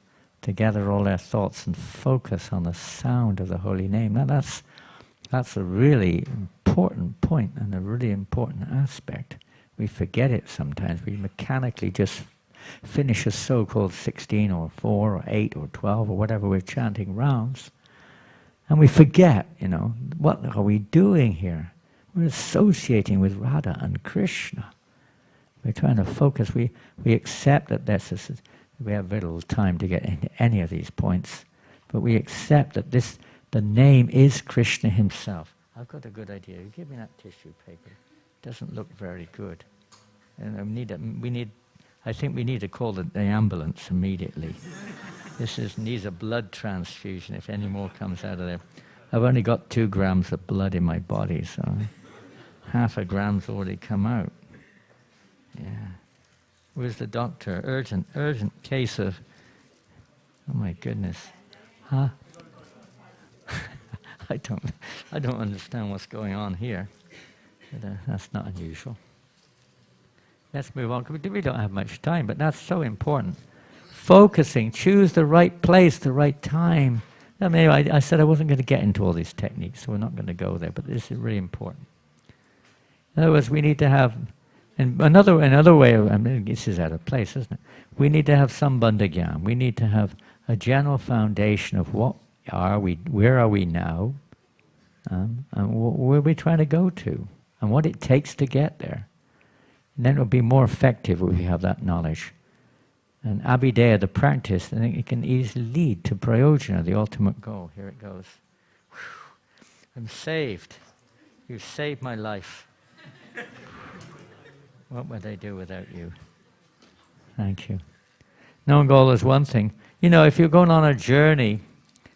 to gather all our thoughts and focus on the sound of the holy name. Now that's a really important point and a really important aspect. We forget it sometimes. We mechanically just finish a so-called 16 or 4 or 8 or 12 or whatever we're chanting rounds, and we forget, you know, what are we doing here? We're associating with Radha and Krishna. We're trying to focus. We accept that we have very little time to get into any of these points, but we accept that the name is Krishna himself. I've got a good idea. You give me that tissue paper. It doesn't look very good. And I think we need to call the ambulance immediately. This needs a blood transfusion if any more comes out of there. I've only got 2 grams of blood in my body, so half a gram's already come out. Yeah. Where's the doctor? Urgent case of... Oh my goodness. Huh? I don't understand what's going on here. But, that's not unusual. Let's move on. We don't have much time, but that's so important. Focusing, choose the right place, the right time. I mean, I said I wasn't going to get into all these techniques, so we're not going to go there, but this is really important. In other words, we need to have, and another way of, I mean, this is out of place, isn't it? We need to have some bandhagyan. We need to have a general foundation of what are we, where are we now, and where are we trying to go to, and what it takes to get there. And then it'll be more effective if we have that knowledge. And abhideya, the practice, I think it can easily lead to prayojana, the ultimate goal. Here it goes. Whew. I'm saved. You've saved my life. What would I do without you? Thank you. Knowing goal is one thing. You know, if you're going on a journey,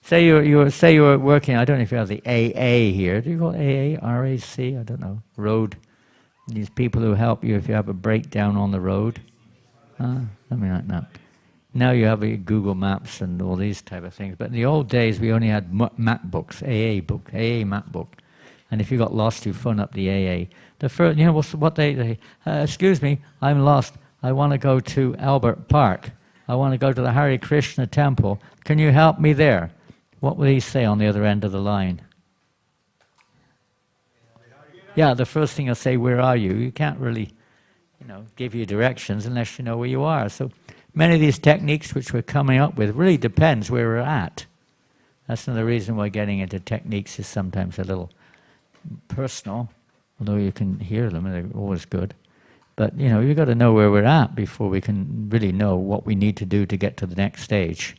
say you're working, I don't know if you have the AA here. Do you call it AA, RAC? I don't know. Road. These people who help you if you have a breakdown on the road. Something like that. Now you have Google Maps and all these type of things. But in the old days, we only had map books, AA map book. And if you got lost, you phone up the AA. The first, you know, what they excuse me, I'm lost. I want to go to Albert Park. I want to go to the Hare Krishna temple. Can you help me there? What will he say on the other end of the line? Yeah, the first thing he'll say, where are you? You can't really, you know, give you directions unless you know where you are. So many of these techniques which we're coming up with really depends where we're at. That's another reason why getting into techniques is sometimes a little personal, although you can hear them and they're always good. But, you know, you've got to know where we're at before we can really know what we need to do to get to the next stage.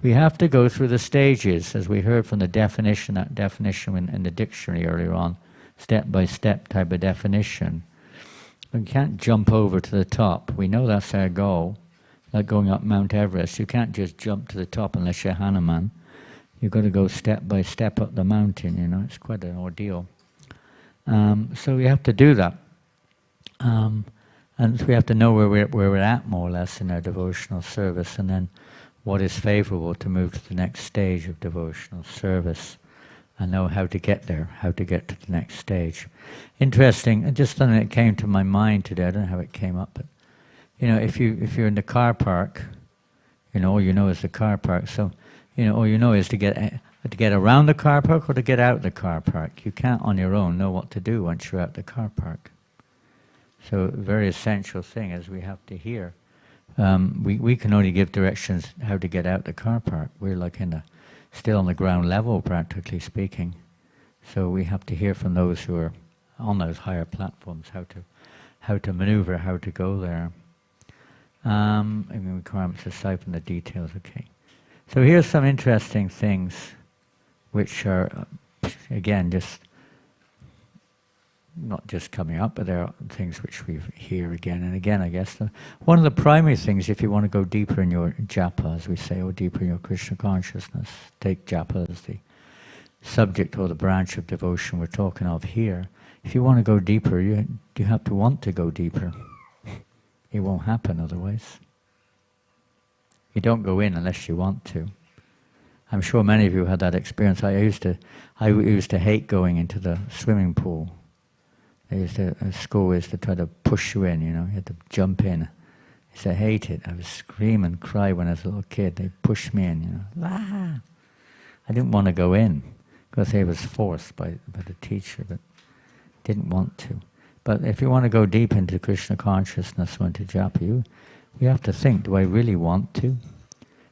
We have to go through the stages, as we heard from the definition, that definition in the dictionary earlier on, step-by-step type of definition. We can't jump over to the top. We know that's our goal. like going up Mount Everest. You can't just jump to the top unless you're Hanuman. You've got to go step by step up the mountain, you know. It's quite an ordeal. So we have to do that. And we have to know where we're at, more or less, in our devotional service, and then what is favorable to move to the next stage of devotional service, and know how to get there, how to get to the next stage. Interesting, just something that came to my mind today, I don't know how it came up, but you know, if you're in the car park, you know, all you know is the car park, so you know, all you know is to get around the car park or to get out the car park. You can't on your own know what to do once you're out the car park. So a very essential thing is we have to hear. We can only give directions how to get out the car park. We're like still on the ground level, practically speaking. So we have to hear from those who are on those higher platforms how to maneuver, how to go there. Requirements aside from the details, okay. So here's some interesting things which are, again, just not just coming up, but there are things which we hear again and again, I guess. One of the primary things, if you want to go deeper in your japa, as we say, or deeper in your Krishna consciousness, take japa as the subject or the branch of devotion we're talking of here. If you want to go deeper, you have to want to go deeper. It won't happen otherwise. You don't go in unless you want to. I'm sure many of you had that experience. I used to hate going into the swimming pool. School used to try to push you in, you know, you had to jump in. I hate it. I would scream and cry when I was a little kid. They pushed me in, you know. Ah! I didn't want to go in because I was forced by the teacher, but didn't want to. But if you want to go deep into Krishna consciousness or into japa, you have to think, do I really want to?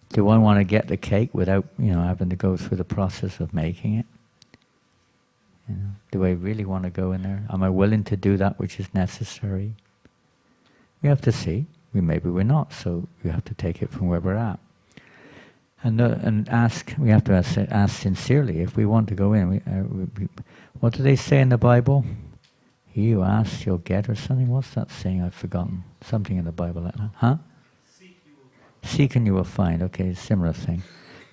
Do I want to get the cake without, you know, having to go through the process of making it? You know, do I really want to go in there? Am I willing to do that which is necessary? We have to see. Maybe we're not, so we have to take it from where we're at. And ask, we have to ask sincerely if we want to go in. What do they say in the Bible? He who asks, you'll get, or something. What's that saying? I've forgotten. Something in the Bible like that. Huh? Seek and you will find. Okay, similar thing.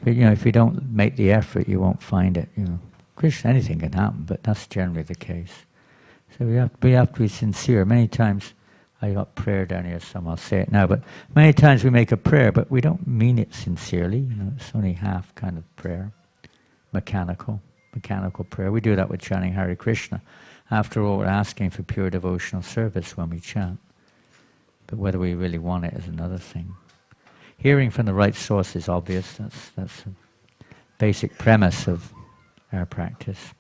But you know, if you don't make the effort, you won't find it. You know, Krishna, anything can happen, but that's generally the case. So we have to be sincere. Many times, I got prayer down here, some I'll say it now, but many times we make a prayer, but we don't mean it sincerely. You know, it's only half kind of prayer, mechanical prayer. We do that with chanting Hare Krishna. After all, we're asking for pure devotional service when we chant. But whether we really want it is another thing. Hearing from the right source is obvious. That's a basic premise of our practice.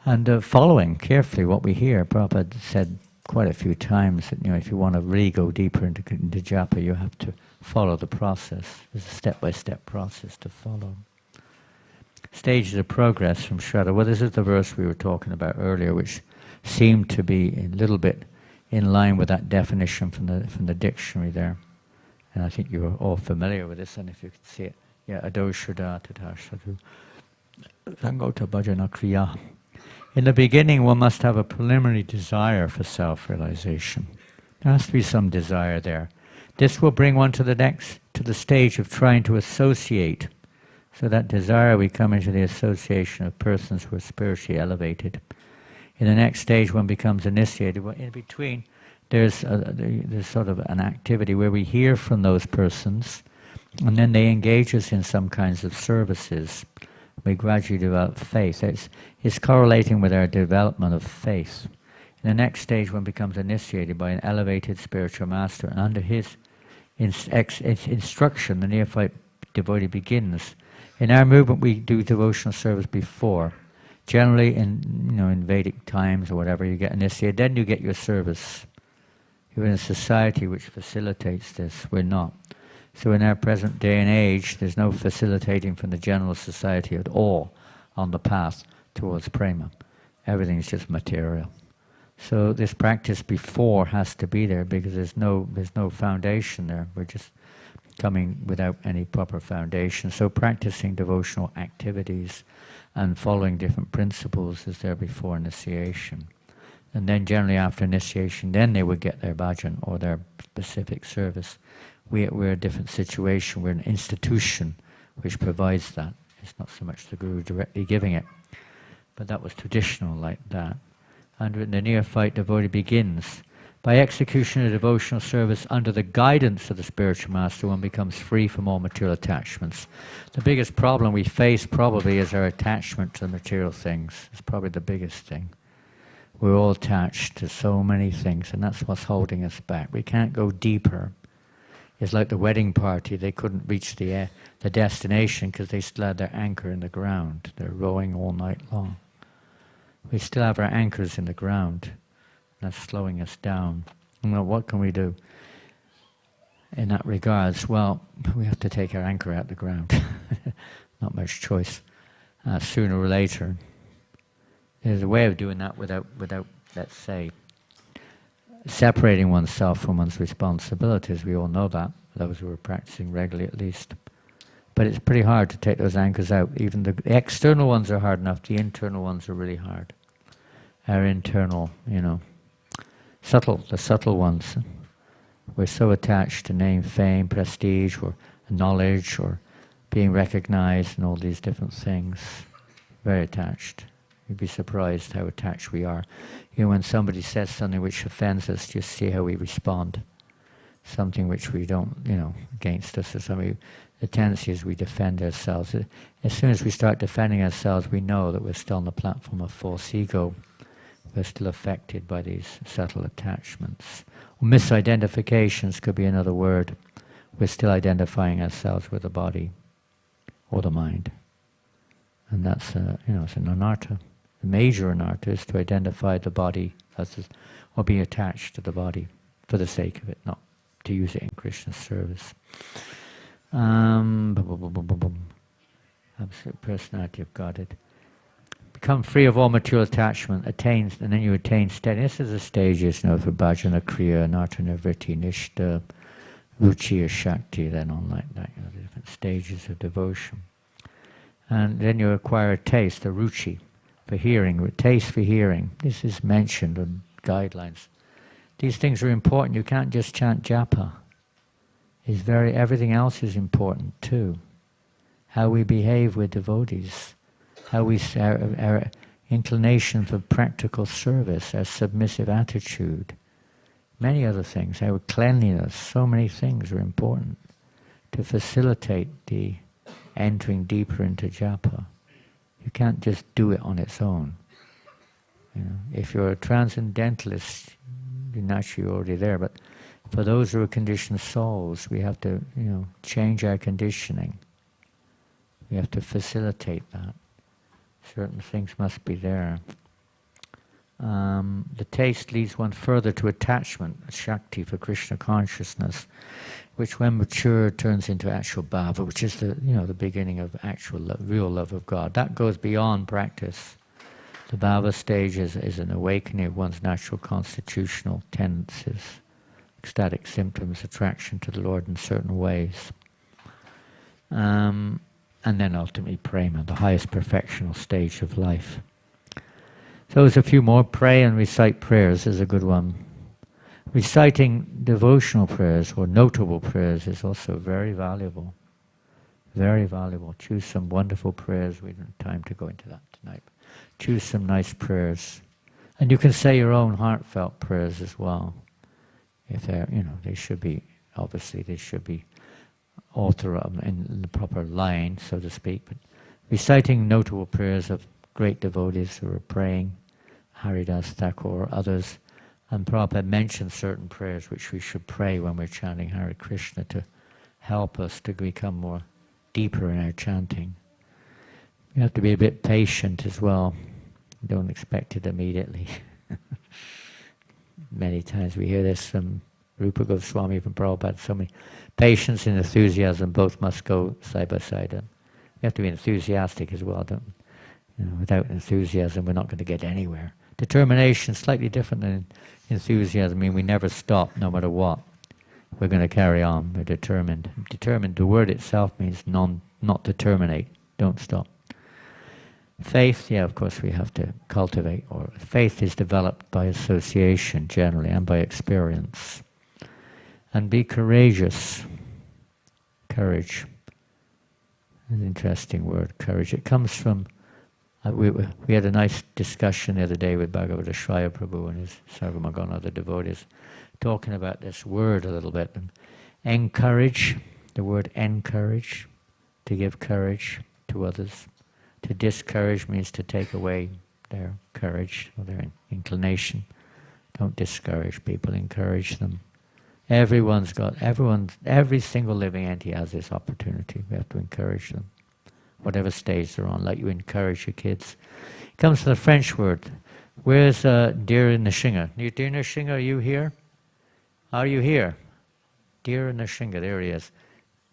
And following carefully what we hear. Prabhupada said quite a few times that, you know, if you want to really go deeper into japa, you have to follow the process. There's a step-by-step process to follow. Stages of progress from Shraddha. Well, this is the verse we were talking about earlier, which seemed to be a little bit in line with that definition from the dictionary there. And I think you are all familiar with this, and if you could see it. Yeah, Ado Shraddha Tata Sadhu Sangota Bhajana Kriya. In the beginning, one must have a preliminary desire for self-realization. There has to be some desire there. This will bring one to the stage of trying to associate. So that desire, we come into the association of persons who are spiritually elevated. In the next stage, one becomes initiated. Well, in between, there's sort of an activity where we hear from those persons, and then they engage us in some kinds of services. We gradually develop faith. It's correlating with our development of faith. In the next stage, one becomes initiated by an elevated spiritual master, and under his instruction, the neophyte devotee begins. In our movement, we do devotional service before. Generally, in Vedic times or whatever, you get initiated, then you get your service. You're in a society which facilitates this. We're not. So in our present day and age, there's no facilitating from the general society at all on the path towards prema. Everything's just material. So this practice before has to be there because there's no foundation there. We're just coming without any proper foundation. So practicing devotional activities and following different principles is there before initiation. And then generally after initiation, then they would get their bhajan or their specific service. We're a different situation. We're an institution which provides that. It's not so much the Guru directly giving it. But that was traditional like that. And when the neophyte devotee begins, by execution of devotional service under the guidance of the spiritual master, one becomes free from all material attachments. The biggest problem we face probably is our attachment to material things. It's probably the biggest thing. We're all attached to so many things, and that's what's holding us back. We can't go deeper. It's like the wedding party. They couldn't reach the destination because they still had their anchor in the ground. They're rowing all night long. We still have our anchors in the ground. That's slowing us down. Well, what can we do in that regards? Well, we have to take our anchor out of the ground. Not much choice. Sooner or later. There's a way of doing that without, let's say, separating oneself from one's responsibilities. We all know that, those who are practicing regularly at least. But it's pretty hard to take those anchors out. Even the external ones are hard enough, the internal ones are really hard. Our internal, the subtle ones. We're so attached to name, fame, prestige, or knowledge, or being recognized, and all these different things. Very attached. You'd be surprised how attached we are. When somebody says something which offends us, just see how we respond. Something which we don't, against us or something. The tendency is we defend ourselves. As soon as we start defending ourselves, we know that we're still on the platform of false ego. We're still affected by these subtle attachments. Misidentifications could be another word. We're still identifying ourselves with the body or the mind. And that's, it's an anartha. The major anartha is to identify the body or be attached to the body for the sake of it, not to use it in Krishna's service. Absolute personality of Godhead. Become free of all material attachment, and then you attain steadiness. This is the stages, for bhajana, kriya, anartha, nivritti, nishta, ruchi or shakti, then on like that, the different stages of devotion. And then you acquire a taste, a ruchi, for hearing, taste for hearing. This is mentioned in guidelines. These things are important. You can't just chant japa. Everything else is important too. How we behave with devotees, our inclination for practical service, our submissive attitude, many other things, our cleanliness, so many things are important to facilitate the entering deeper into japa. You can't just do it on its own. If you're a transcendentalist, you're naturally already there, but for those who are conditioned souls, we have to, change our conditioning. We have to facilitate that. Certain things must be there. The taste leads one further to attachment, Shakti, for Krishna consciousness, which when mature turns into actual bhava, which is the beginning of actual love, real love of God. That goes beyond practice. The bhava stage is an awakening of one's natural constitutional tendencies, ecstatic symptoms, attraction to the Lord in certain ways. And then ultimately prema, the highest perfectional stage of life. So there's a few more. Pray and recite prayers is a good one. Reciting devotional prayers or notable prayers is also very valuable. Very valuable. Choose some wonderful prayers. We don't have time to go into that tonight. Choose some nice prayers. And you can say your own heartfelt prayers as well. If they're, they should be author in the proper line, so to speak. But reciting notable prayers of great devotees who are praying, Haridas Thakur or others, and Prabhupada mentioned certain prayers which we should pray when we're chanting Hare Krishna to help us to become more deeper in our chanting. You have to be a bit patient as well. Don't expect it immediately. Many times we hear this from Rupa Goswami, from Prabhupada, so many. Patience and enthusiasm both must go side by side. You have to be enthusiastic as well. Without enthusiasm, we're not going to get anywhere. Determination is slightly different than enthusiasm. We never stop, no matter what. We're going to carry on. We're determined. Determined, the word itself means not to terminate. Don't stop. Faith, yeah, of course we have to cultivate, or faith is developed by association generally and by experience. And be courageous. Courage. An interesting word, courage. It comes from, we had a nice discussion the other day with Bhagavata Shraya Prabhu and his Sarvamagana, other devotees, talking about this word a little bit. And encourage, the word encourage, to give courage to others. To discourage means to take away their courage or their inclination. Don't discourage people, encourage them. Every single living entity has this opportunity. We have to encourage them, whatever stage they're on, like you encourage your kids. It comes from the French word. Where's Dear Nishinga? Dear Nishinga, are you here? Are you here? Dear Nishinga, there he is.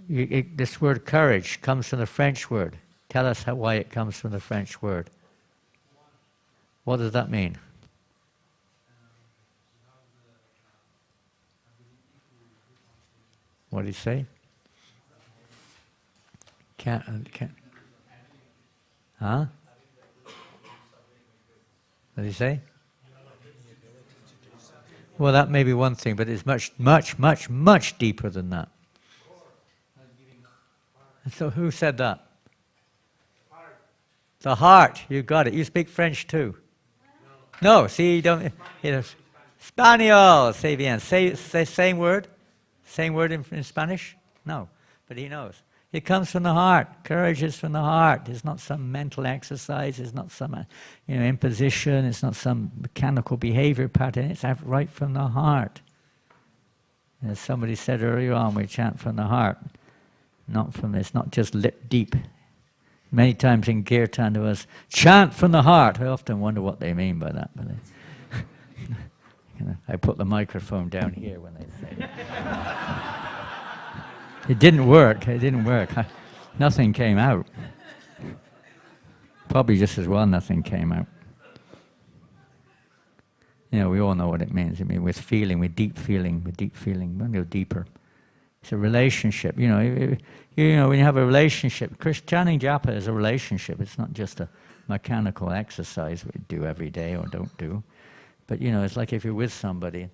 This word courage comes from the French word. Tell us why it comes from the French word. What does that mean? What did he say? Can't. Huh? What did he say? Well, that may be one thing, but it's much, much, much, much deeper than that. So who said that? The heart. You got it. You speak French too. No, see, you don't. Spaniel. Say bien. Say same word. Same word in Spanish? No, but he knows. It comes from the heart. Courage is from the heart. It's not some mental exercise. It's not some imposition. It's not some mechanical behavior pattern. It's right from the heart. As somebody said earlier on, we chant from the heart, not from this, not just lip deep. Many times in Kirtan there was, chant from the heart. I often wonder what they mean by that. But I put the microphone down here when they say it. It didn't work. Nothing came out. Probably just as well nothing came out. We all know what it means. I mean, with feeling, with deep feeling. We'll go deeper. It's a relationship. When you have a relationship, chanting japa is a relationship. It's not just a mechanical exercise we do every day or don't do. But it's like if you're with somebody,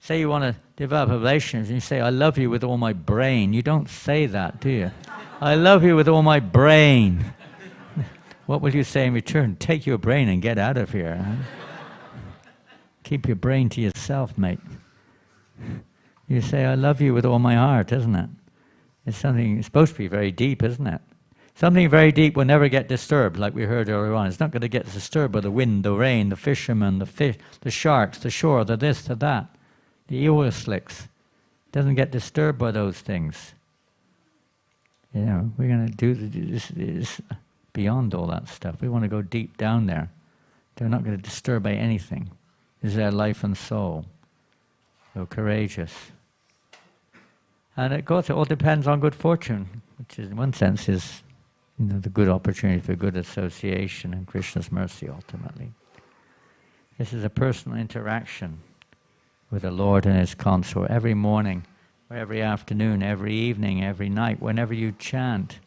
say you want to develop a relationship, and you say, I love you with all my brain. You don't say that, do you? I love you with all my brain. What will you say in return? Take your brain and get out of here. Huh? Keep your brain to yourself, mate. You say, I love you with all my heart, isn't it? It's supposed to be very deep, isn't it? Something very deep will never get disturbed, like we heard earlier on. It's not going to get disturbed by the wind, the rain, the fishermen, the fish, the sharks, the shore, the this, the that, the oil slicks. It doesn't get disturbed by those things. We're going to do this beyond all that stuff. We want to go deep down there. They're not going to disturb by anything. This is their life and soul. So courageous. And it all depends on good fortune, which is, in one sense, is the good opportunity for good association and Krishna's mercy ultimately. This is a personal interaction with the Lord and His consort every morning, or every afternoon, every evening, every night, whenever you chant.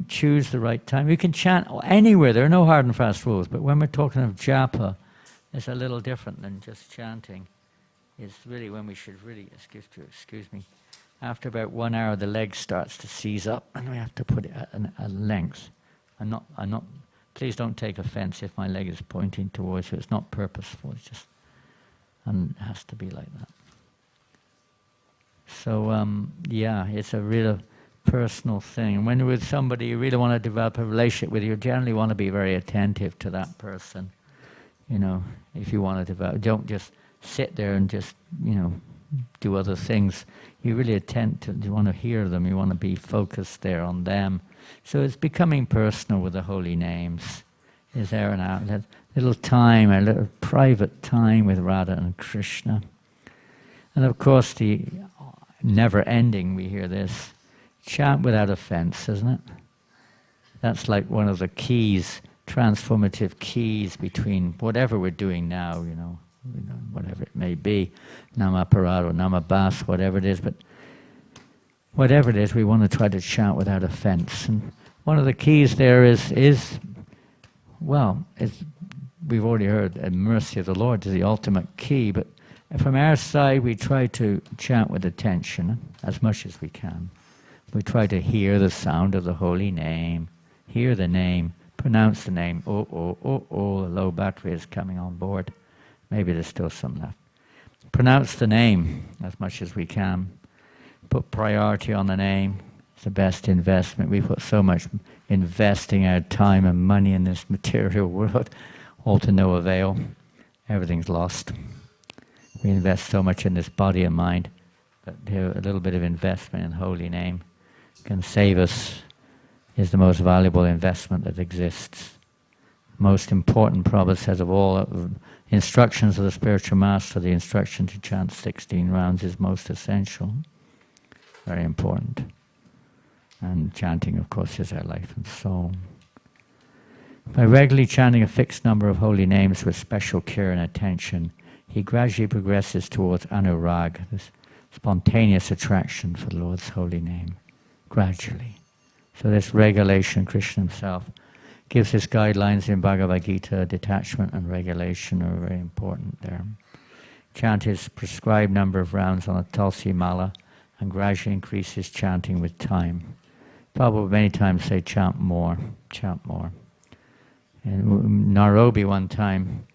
Choose the right time. You can chant anywhere. There are no hard and fast rules. But when we're talking of japa, it's a little different than just chanting. It's really when we should really, excuse me, after about 1 hour the leg starts to seize up and we have to put it at a length. I'm not, please don't take offense if my leg is pointing towards you. It's not purposeful, it's just, and it has to be like that. So, it's a real personal thing. When you're with somebody you really want to develop a relationship with, you generally want to be very attentive to that person. If you want to develop, don't just sit there and just, do other things. You really you want to hear them, you want to be focused there on them. So it's becoming personal with the holy names. Is there a little time, a little private time with Radha and Krishna. And of course the never ending, we hear this, chant without offense, isn't it? That's like one of the keys, transformative keys between whatever we're doing now, whatever it may be, Namaparad or Namabas, whatever it is, but whatever it is, we want to try to chant without offense. And one of the keys there is Well, we've already heard the mercy of the Lord is the ultimate key, but from our side we try to chant with attention as much as we can. We try to hear the sound of the holy name, hear the name, pronounce the name. Oh, oh, oh, oh, the low battery is coming on board. Maybe there's still some left. Pronounce the name as much as we can. Put priority on the name. It's the best investment. We put so much investing our time and money in this material world, all to no avail. Everything's lost. We invest so much in this body and mind that a little bit of investment in holy name can save us, is the most valuable investment that exists. Most important, Prabhupada says, of all instructions of the spiritual master, the instruction to chant 16 rounds is most essential. Very important. And chanting, of course, is our life and soul. By regularly chanting a fixed number of holy names with special care and attention, he gradually progresses towards anurag, this spontaneous attraction for the Lord's holy name, gradually. So this regulation, Krishna himself gives us guidelines in Bhagavad Gita. Detachment and regulation are very important there. Chant his prescribed number of rounds on a Tulsi Mala and gradually increase his chanting with time. Prabhupada many times say, chant more, chant more. In Nairobi one time,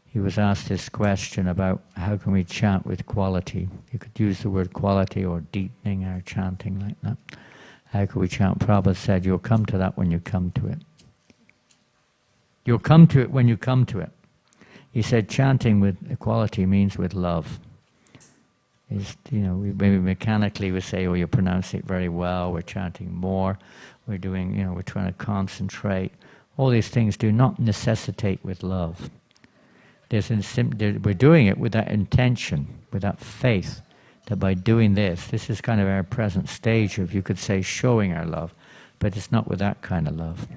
he was asked this question about how can we chant with quality. You could use the word quality or deepening our chanting like that. How could we chant? Prabhupada said, you'll come to that when you come to it. You'll come to it when you come to it. He said chanting with quality means with love. Maybe mechanically we say, oh, you pronounce it very well, we're chanting more, we're doing, we're trying to concentrate. All these things do not necessitate with love. We're doing it with that intention, with that faith, that by doing this is kind of our present stage of, you could say, showing our love, but it's not with that kind of love.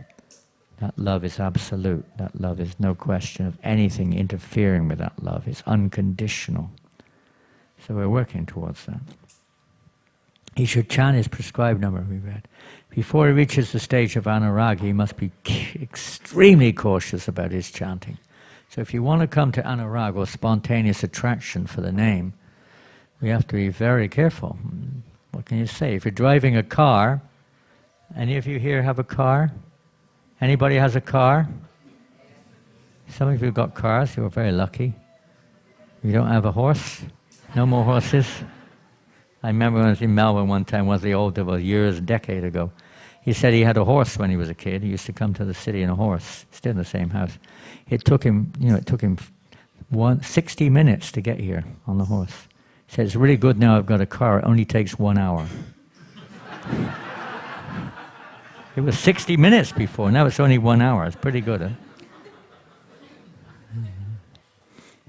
That love is absolute. That love is no question of anything interfering with that love. It's unconditional. So we're working towards that. He should chant his prescribed number, we read. Before he reaches the stage of anurag, he must be extremely cautious about his chanting. So if you want to come to anurag, or spontaneous attraction for the name, we have to be very careful. What can you say? If you're driving a car, any of you here have a car? Anybody has a car? Some of you got cars, you're very lucky. You don't have a horse? No more horses? I remember when I was in Melbourne one time, a decade ago. He said he had a horse when he was a kid. He used to come to the city in a horse, still in the same house. It took him 60 minutes to get here on the horse. He said, it's really good now I've got a car, it only takes 1 hour. It was 60 minutes before, now it's only 1 hour. It's pretty good, huh?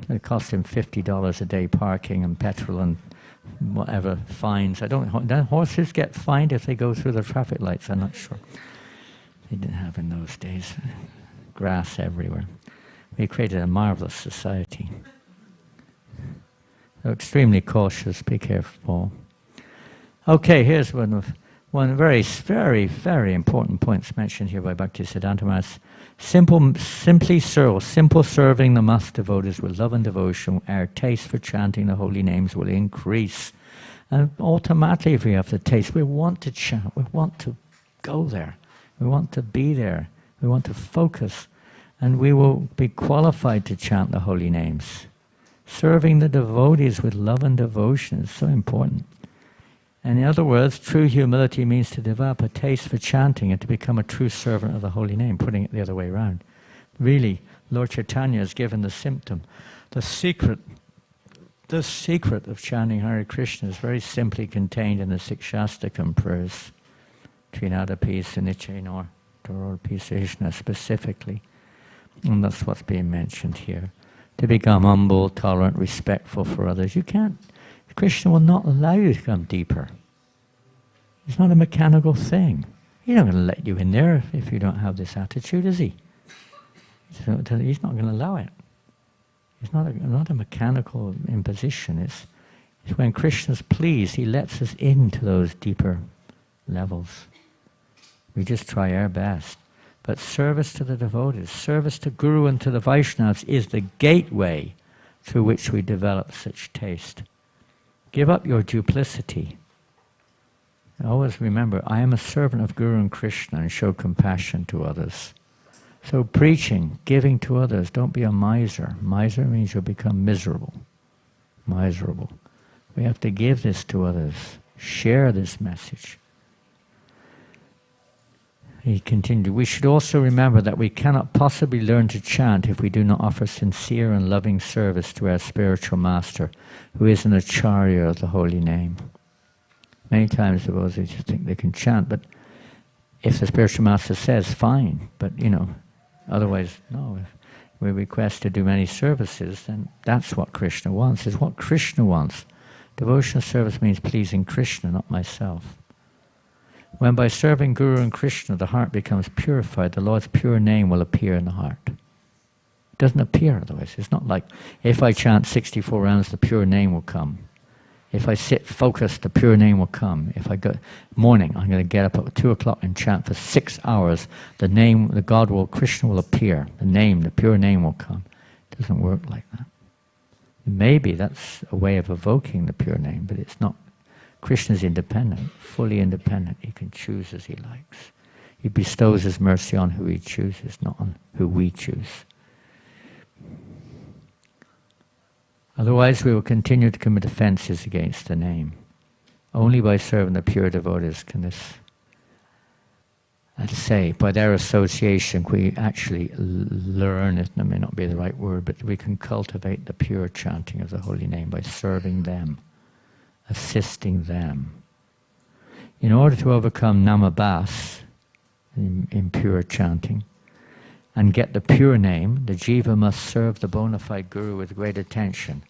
It cost him $50 a day parking and petrol and whatever fines. Horses get fined if they go through the traffic lights? I'm not sure. They didn't have in those days. Grass everywhere. We created a marvelous society. So extremely cautious, be careful. Okay, here's one very, very, very important point mentioned here by Bhaktisiddhanta Maharaj. Simple serving the master devotees with love and devotion, our taste for chanting the holy names will increase. And automatically, if we have the taste, we want to chant, we want to go there, we want to be there, we want to focus, and we will be qualified to chant the holy names. Serving the devotees with love and devotion is so important. And in other words, true humility means to develop a taste for chanting and to become a true servant of the holy name, putting it the other way around. Really, Lord Chaitanya has given the symptom. The secret of chanting Hare Krishna is very simply contained in the six Shastakam prayers, Trinadapi, Sunichenor, Doropi, Krishna specifically. And that's what's being mentioned here. To become humble, tolerant, respectful for others. You can't. Krishna will not allow you to come deeper. It's not a mechanical thing. He's not going to let you in there if you don't have this attitude, is he? He's not going to allow it. It's not a mechanical imposition. It's when Krishna's pleased, he lets us into those deeper levels. We just try our best. But service to the devotees, service to Guru and to the Vaishnavas is the gateway through which we develop such taste. Give up your duplicity. Always remember, I am a servant of Guru and Krishna, and show compassion to others. So preaching, giving to others, don't be a miser. Miser means you'll become miserable. Miserable. We have to give this to others. Share this message. He continued, we should also remember that we cannot possibly learn to chant if we do not offer sincere and loving service to our spiritual master, who is an acharya of the holy name. Many times the devotees just think they can chant, but if the spiritual master says, fine, but otherwise, no. If we request to do many services, then that's what Krishna wants, is what Krishna wants. Devotional service means pleasing Krishna, not myself. When by serving Guru and Krishna the heart becomes purified, the Lord's pure name will appear in the heart. It doesn't appear otherwise. It's not like, if I chant 64 rounds, the pure name will come. If I sit focused, the pure name will come. If I go morning, I'm going to get up at 2 o'clock and chant for 6 hours. The name, the God will, Krishna will appear. The name, the pure name will come. It doesn't work like that. Maybe that's a way of evoking the pure name, but it's not. Krishna is independent, fully independent. He can choose as he likes. He bestows his mercy on who he chooses, not on who we choose. Otherwise, we will continue to commit offenses against the name. Only by serving the pure devotees can this, let's say, by their association, we actually learn, it may not be the right word, but we can cultivate the pure chanting of the holy name by serving them, assisting them. In order to overcome namabas, impure chanting, and get the pure name, the jiva must serve the bona fide guru with great attention.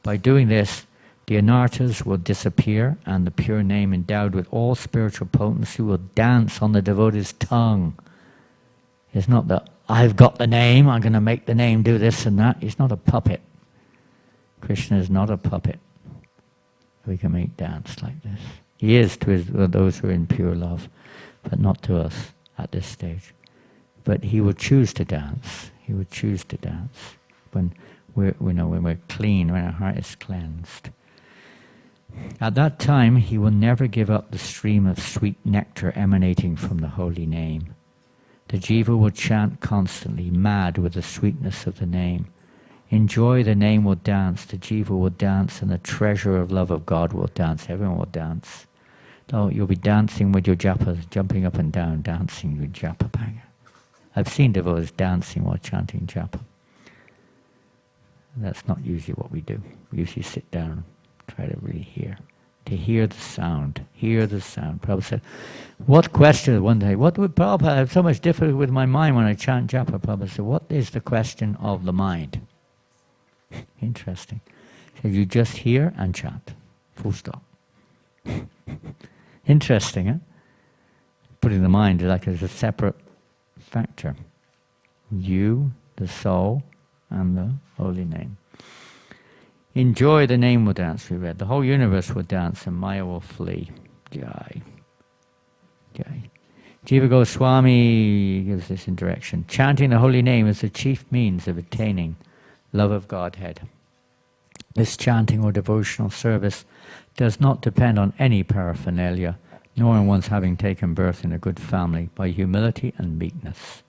By doing this, the anarthas will disappear, and the pure name endowed with all spiritual potency will dance on the devotee's tongue. It's not that, I've got the name, I'm going to make the name do this and that. He's not a puppet. Krishna is not a puppet. We can make dance like this. He is to those who are in pure love, but not to us at this stage. But he will choose to dance. He will choose to dance when we're clean, when our heart is cleansed. At that time, he will never give up the stream of sweet nectar emanating from the holy name. The jiva will chant constantly, mad with the sweetness of the name. In joy, the name will dance, the jiva will dance, and the treasure of love of God will dance. Everyone will dance. Oh, you'll be dancing with your japa, jumping up and down, dancing with japa bhanga. I've seen devotees dancing while chanting japa. That's not usually what we do. We usually sit down, try to really hear. To hear the sound. Hear the sound. Prabhupada said, what question one day, what would Prabhupada have so much difficulty with my mind when I chant japa? Prabhupada said, what is the question of the mind? Interesting. He said, you just hear and chant. Full stop. Interesting, huh? Putting the mind like as a separate factor. You, the soul, and the holy name. In joy, the name will dance, we read. The whole universe will dance and Maya will flee. Jai. Jai. Jiva Goswami gives this in direction. Chanting the holy name is the chief means of attaining love of Godhead. This chanting or devotional service does not depend on any paraphernalia, nor on one's having taken birth in a good family. By humility and meekness,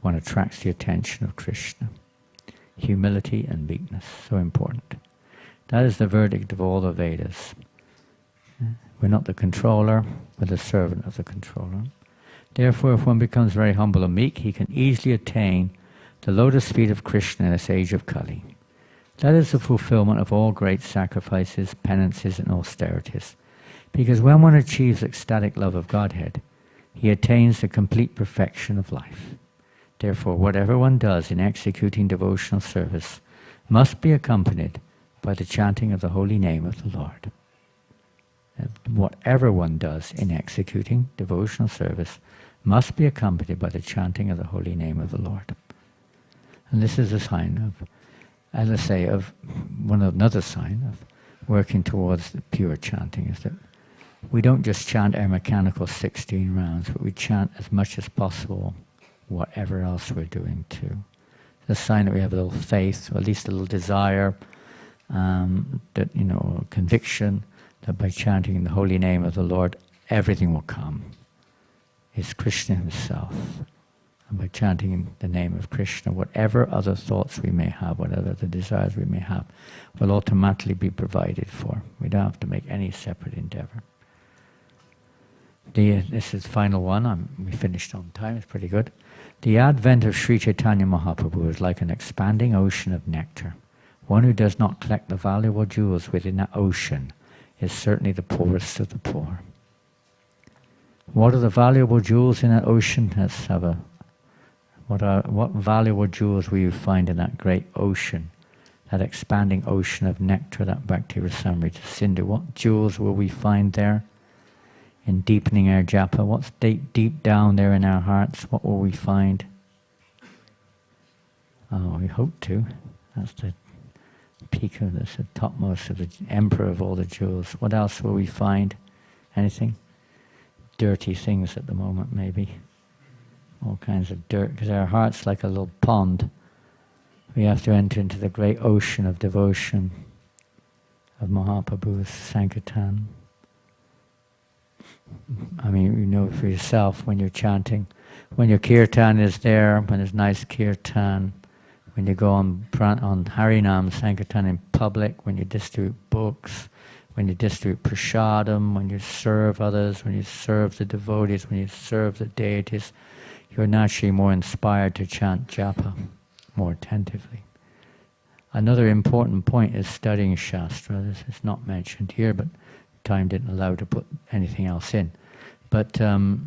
one attracts the attention of Krishna. Humility and meekness, so important. That is the verdict of all the Vedas. We're not the controller, we're the servant of the controller. Therefore, if one becomes very humble and meek, he can easily attain the lotus feet of Krishna in this age of Kali. That is the fulfillment of all great sacrifices, penances, and austerities. Because when one achieves ecstatic love of Godhead, he attains the complete perfection of life. Therefore, whatever one does in executing devotional service must be accompanied by the chanting of the holy name of the Lord. Whatever one does in executing devotional service must be accompanied by the chanting of the holy name of the Lord. And this is a sign of, as I say, of another sign of working towards the pure chanting, is that we don't just chant our mechanical 16 rounds, but we chant as much as possible whatever else we're doing too. It's a sign that we have a little faith, or at least a little desire, that, conviction that by chanting the holy name of the Lord, everything will come. It's Krishna himself. And by chanting the name of Krishna, whatever other thoughts we may have, whatever the desires we may have, will automatically be provided for. We don't have to make any separate endeavor. This is the final one. We finished on time. It's pretty good. The advent of Sri Chaitanya Mahaprabhu is like an expanding ocean of nectar. One who does not collect the valuable jewels within that ocean is certainly the poorest of the poor. What are the valuable jewels in that ocean? Let's have a... What valuable jewels will you find in that great ocean, that expanding ocean of nectar, that Bhakti Rasamrita Sindhu? What jewels will we find there? In deepening our japa, what's deep down there in our hearts? What will we find? Oh, we hope to. That's the peak of this, the topmost of the emperor of all the jewels. What else will we find? Anything? Dirty things at the moment, maybe. All kinds of dirt, because our heart's like a little pond. We have to enter into the great ocean of devotion of Mahaprabhu's Sankirtan. I mean, you know for yourself when you're chanting, when your kirtan is there, when there's nice kirtan, when you go on Harinam Sankirtan in public, when you distribute books, when you distribute prasadam, when you serve others, when you serve the devotees, when you serve the deities, you're naturally more inspired to chant japa more attentively. Another important point is studying Shastra. This is not mentioned here, but time didn't allow to put anything else in. But the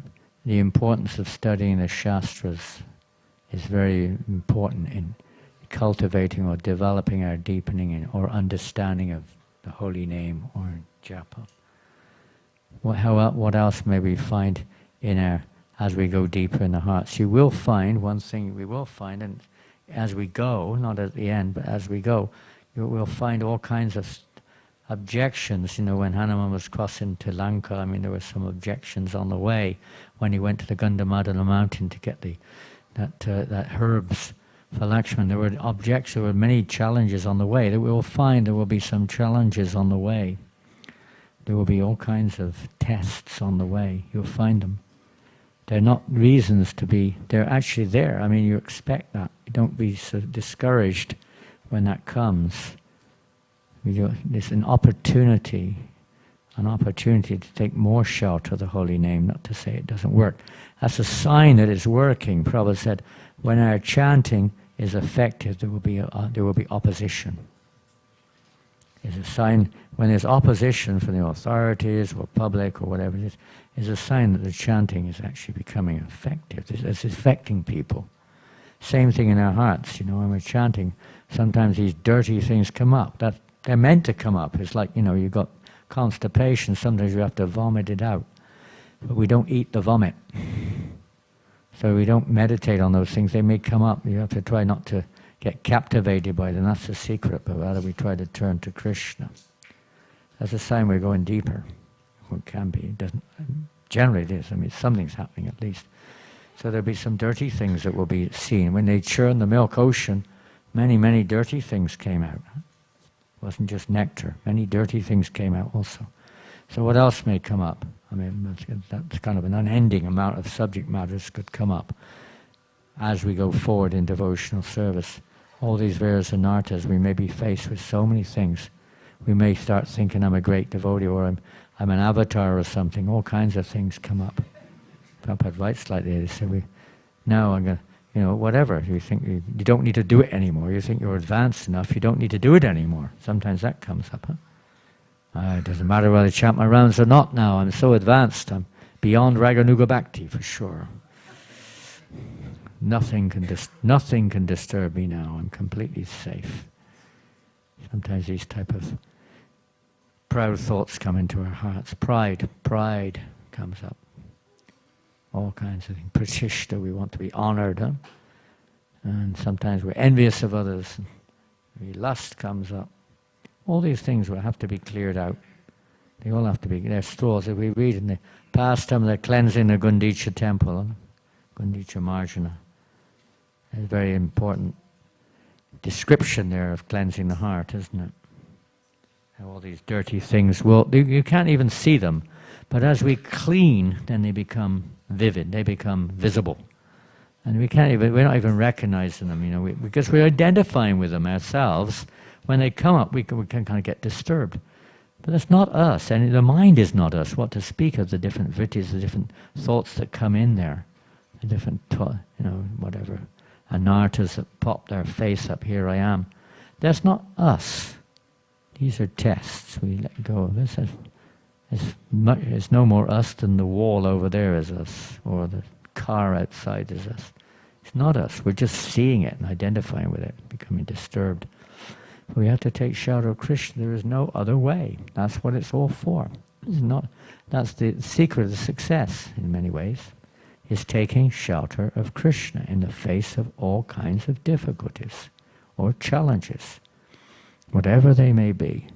importance of studying the Shastras is very important in cultivating or developing our deepening or understanding of the holy name or japa. What else may we find in our, as we go deeper in the hearts? You will find, one thing we will find, and as we go, not at the end, but as we go, you will find all kinds of objections. When Hanuman was crossing to Lanka, I mean, there were some objections on the way when he went to the Gandhamadana mountain to get that herbs for Lakshman. There were objections, there were many challenges on the way. That we will find there will be some challenges on the way. There will be all kinds of tests on the way. You'll find them. They're not reasons to be, they're actually there. I mean, you expect that. You don't be so discouraged when that comes. It's an opportunity to take more shelter of the holy name, not to say it doesn't work. That's a sign that it's working. Prabhupada said, when our chanting is effective, there will be opposition. It's a sign, when there's opposition from the authorities or public or whatever it is a sign that the chanting is actually becoming effective. It's affecting people. Same thing in our hearts, when we're chanting, sometimes these dirty things come up. They're meant to come up. It's like, you've got constipation, sometimes you have to vomit it out. But we don't eat the vomit. So we don't meditate on those things. They may come up. You have to try not to get captivated by them. That's the secret, but rather we try to turn to Krishna. That's a sign we're going deeper. Well, it can be. It doesn't. Generally it is. I mean, something's happening at least. So there'll be some dirty things that will be seen. When they churn the milk ocean, many, many dirty things came out. It wasn't just nectar. Many dirty things came out also. So what else may come up? I mean, that's kind of an unending amount of subject matters could come up as we go forward in devotional service. All these various anarthas, we may be faced with so many things. We may start thinking I'm a great devotee, or I'm an avatar or something. All kinds of things come up. Prabhupada writes like this. They say, now I'm going to, whatever. You think you don't need to do it anymore. You think you're advanced enough, you don't need to do it anymore. Sometimes that comes up, huh? It doesn't matter whether I chant my rounds or not now. I'm so advanced. I'm beyond Raganuga Bhakti for sure. Nothing can disturb me now. I'm completely safe. Sometimes these type of proud thoughts come into our hearts. Pride comes up. All kinds of things. Pratishta, we want to be honored, huh? And sometimes we're envious of others. Lust comes up. All these things will have to be cleared out. They all have to be, they're straws. We read in the pastime, they're cleansing the Gundicha temple, Gundicha Marjana. a very important description there of cleansing the heart, isn't it? How all these dirty things, well, you can't even see them, but as we clean, then they become vivid, they become visible. And we're not even recognizing them, because we're identifying with them ourselves. When they come up, we can kind of get disturbed. But that's not us, and the mind is not us. What to speak of the different vrittis, the different thoughts that come in there, the different, whatever, anartas that pop their face up, here I am. That's not us. These are tests. We let go of this. It's no more us than the wall over there is us, or the car outside is us. It's not us. We're just seeing it and identifying with it, becoming disturbed. We have to take shelter of Krishna. There is no other way. That's what it's all for. That's the secret of the success, in many ways, is taking shelter of Krishna in the face of all kinds of difficulties or challenges, whatever they may be.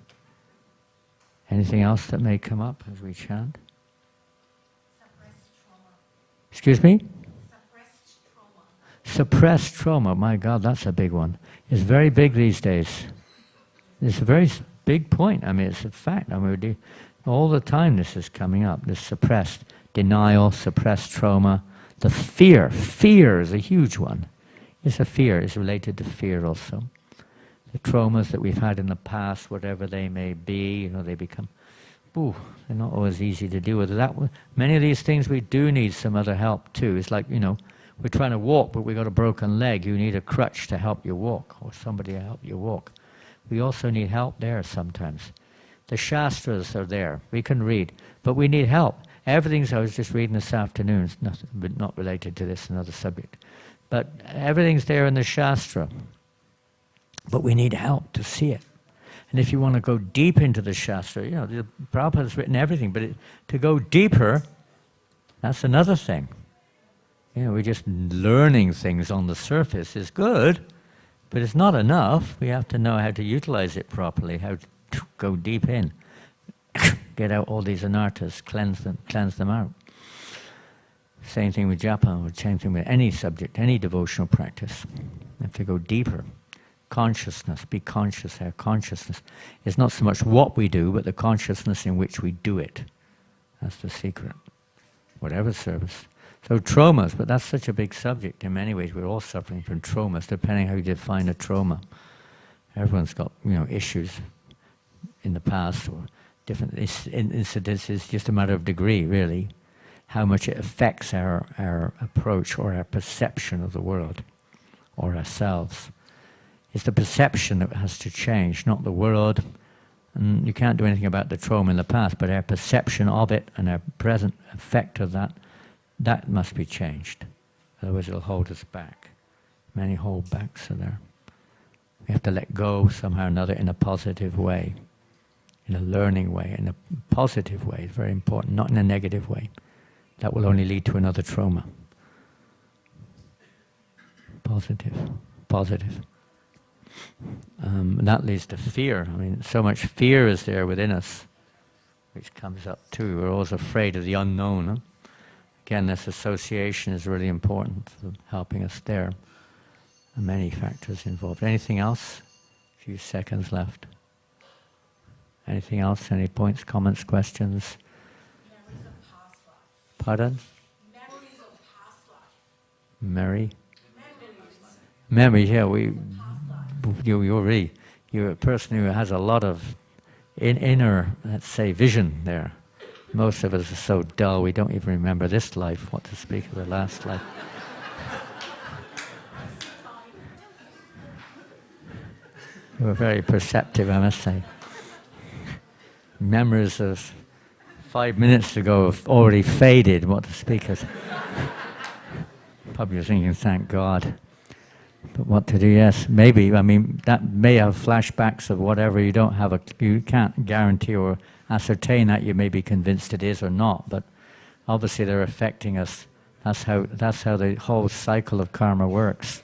Anything else that may come up as we chant? Suppressed trauma. Excuse me? Suppressed trauma. Suppressed trauma, my God, that's a big one. It's very big these days. It's a very big point. I mean, it's a fact. I mean, all the time this is coming up, this suppressed denial, suppressed trauma. The fear is a huge one. It's a fear, it's related to fear also. The traumas that we've had in the past, whatever they may be, they become, they're not always easy to deal with. Many of these things we do need some other help too. It's like, we're trying to walk, but we've got a broken leg. You need a crutch to help you walk, or somebody to help you walk. We also need help there sometimes. The Shastras are there. We can read, but we need help. Everything's, I was just reading this afternoon, it's not related to this, another subject. But everything's there in the Shastra. But we need help to see it. And if you want to go deep into the Shastra, the Prabhupada's written everything, but to go deeper, that's another thing. We're just learning things on the surface is good, but it's not enough. We have to know how to utilize it properly, how to go deep in, get out all these anartas, cleanse them out. Same thing with Japa, or same thing with any subject, any devotional practice. We have to go deeper. Consciousness, be conscious. Our consciousness is not so much what we do, but the consciousness in which we do it. That's the secret. Whatever service. So traumas, but that's such a big subject. In many ways, we're all suffering from traumas, depending how you define a trauma. Everyone's got, issues in the past or different incidents. It's just a matter of degree, really, how much it affects our approach or our perception of the world or ourselves. It's the perception that has to change, not the world. And you can't do anything about the trauma in the past, but our perception of it and our present effect of that must be changed. Otherwise it'll hold us back. Many holdbacks are there. We have to let go somehow or another in a positive way, in a learning way, in a positive way. It's very important, not in a negative way. That will only lead to another trauma. Positive. That leads to fear. I mean, so much fear is there within us, which comes up too. We're always afraid of the unknown. Huh? Again, this association is really important for helping us there. And many factors involved. Anything else? A few seconds left. Anything else? Any points, comments, questions? Memories of past life. Pardon? Memories of past life. Mary? Memories. Memory, you're a person who has a lot of inner, let's say, vision there. Most of us are so dull, we don't even remember this life, what to speak of the last life. You were very perceptive, I must say. Memories of 5 minutes ago have already faded, what to speak of. Probably thinking, thank God. But what to do, yes, maybe, that may have flashbacks of whatever. You can't guarantee or ascertain that. You may be convinced it is or not, but obviously they're affecting us. That's how the whole cycle of karma works.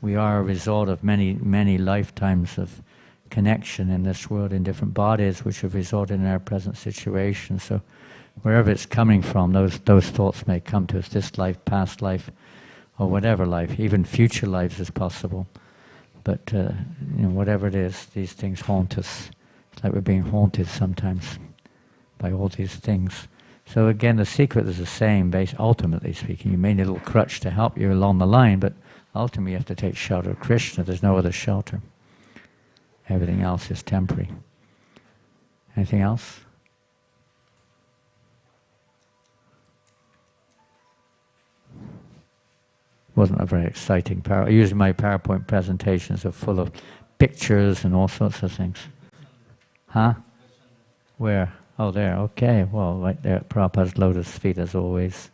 We are a result of many, many lifetimes of connection in this world, in different bodies, which have resulted in our present situation. So wherever it's coming from, those thoughts may come to us, this life, past life, or whatever life, even future lives is possible. But whatever it is, these things haunt us. It's like we're being haunted sometimes by all these things. So again, the secret is the same, ultimately speaking. You may need a little crutch to help you along the line, but ultimately you have to take shelter of Krishna. There's no other shelter. Everything else is temporary. Anything else? Wasn't a very exciting usually my PowerPoint presentations are full of pictures and all sorts of things. Huh? Where? Oh, there. Okay. Well, right there at Prabhupada's lotus feet, as always.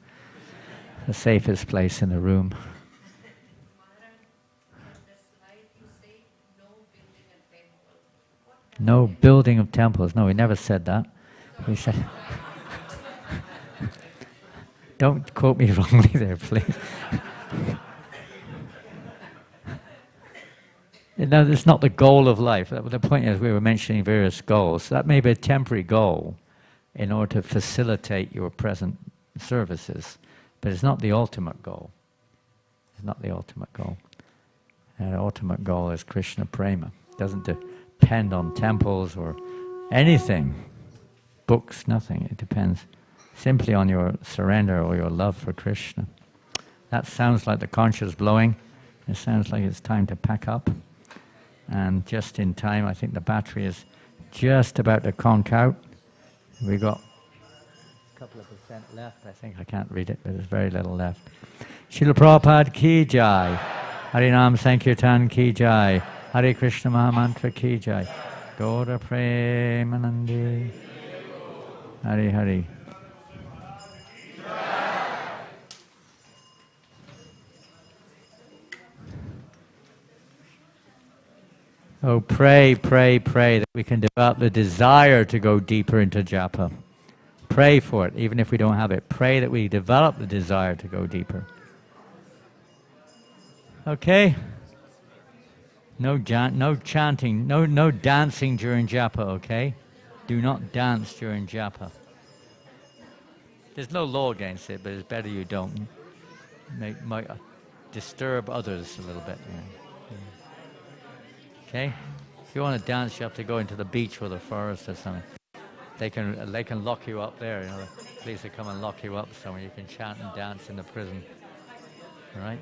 The safest place in the room. No building of temples. No, we never said that. We said... Don't quote me wrongly there, please. No, it's not the goal of life. The point is, we were mentioning various goals. That may be a temporary goal in order to facilitate your present services, but it's not the ultimate goal. It's not the ultimate goal. And the ultimate goal is Krishna Prema. It doesn't depend on temples or anything, books, nothing. It depends simply on your surrender or your love for Krishna. That sounds like the conch is blowing. It sounds like it's time to pack up. And just in time, I think the battery is just about to conk out. We got a couple of percent left. I think I can't read it, but there's very little left. Srila Prabhupada ki jai. Harinam Sankirtan ki jai. Hare Krishna Mahamantra ki jai. Gaura Premanandi. Hare Hare. Oh, pray, pray, pray that we can develop the desire to go deeper into japa. Pray for it, even if we don't have it. Pray that we develop the desire to go deeper. Okay? No chanting, no dancing during japa, okay? Do not dance during japa. There's no law against it, but it's better you don't. Might disturb others a little bit, you know. Okay? If you want to dance, you have to go into the beach or the forest or something. They can lock you up there, you know. The police will come and lock you up somewhere. You can chant and dance in the prison. All right?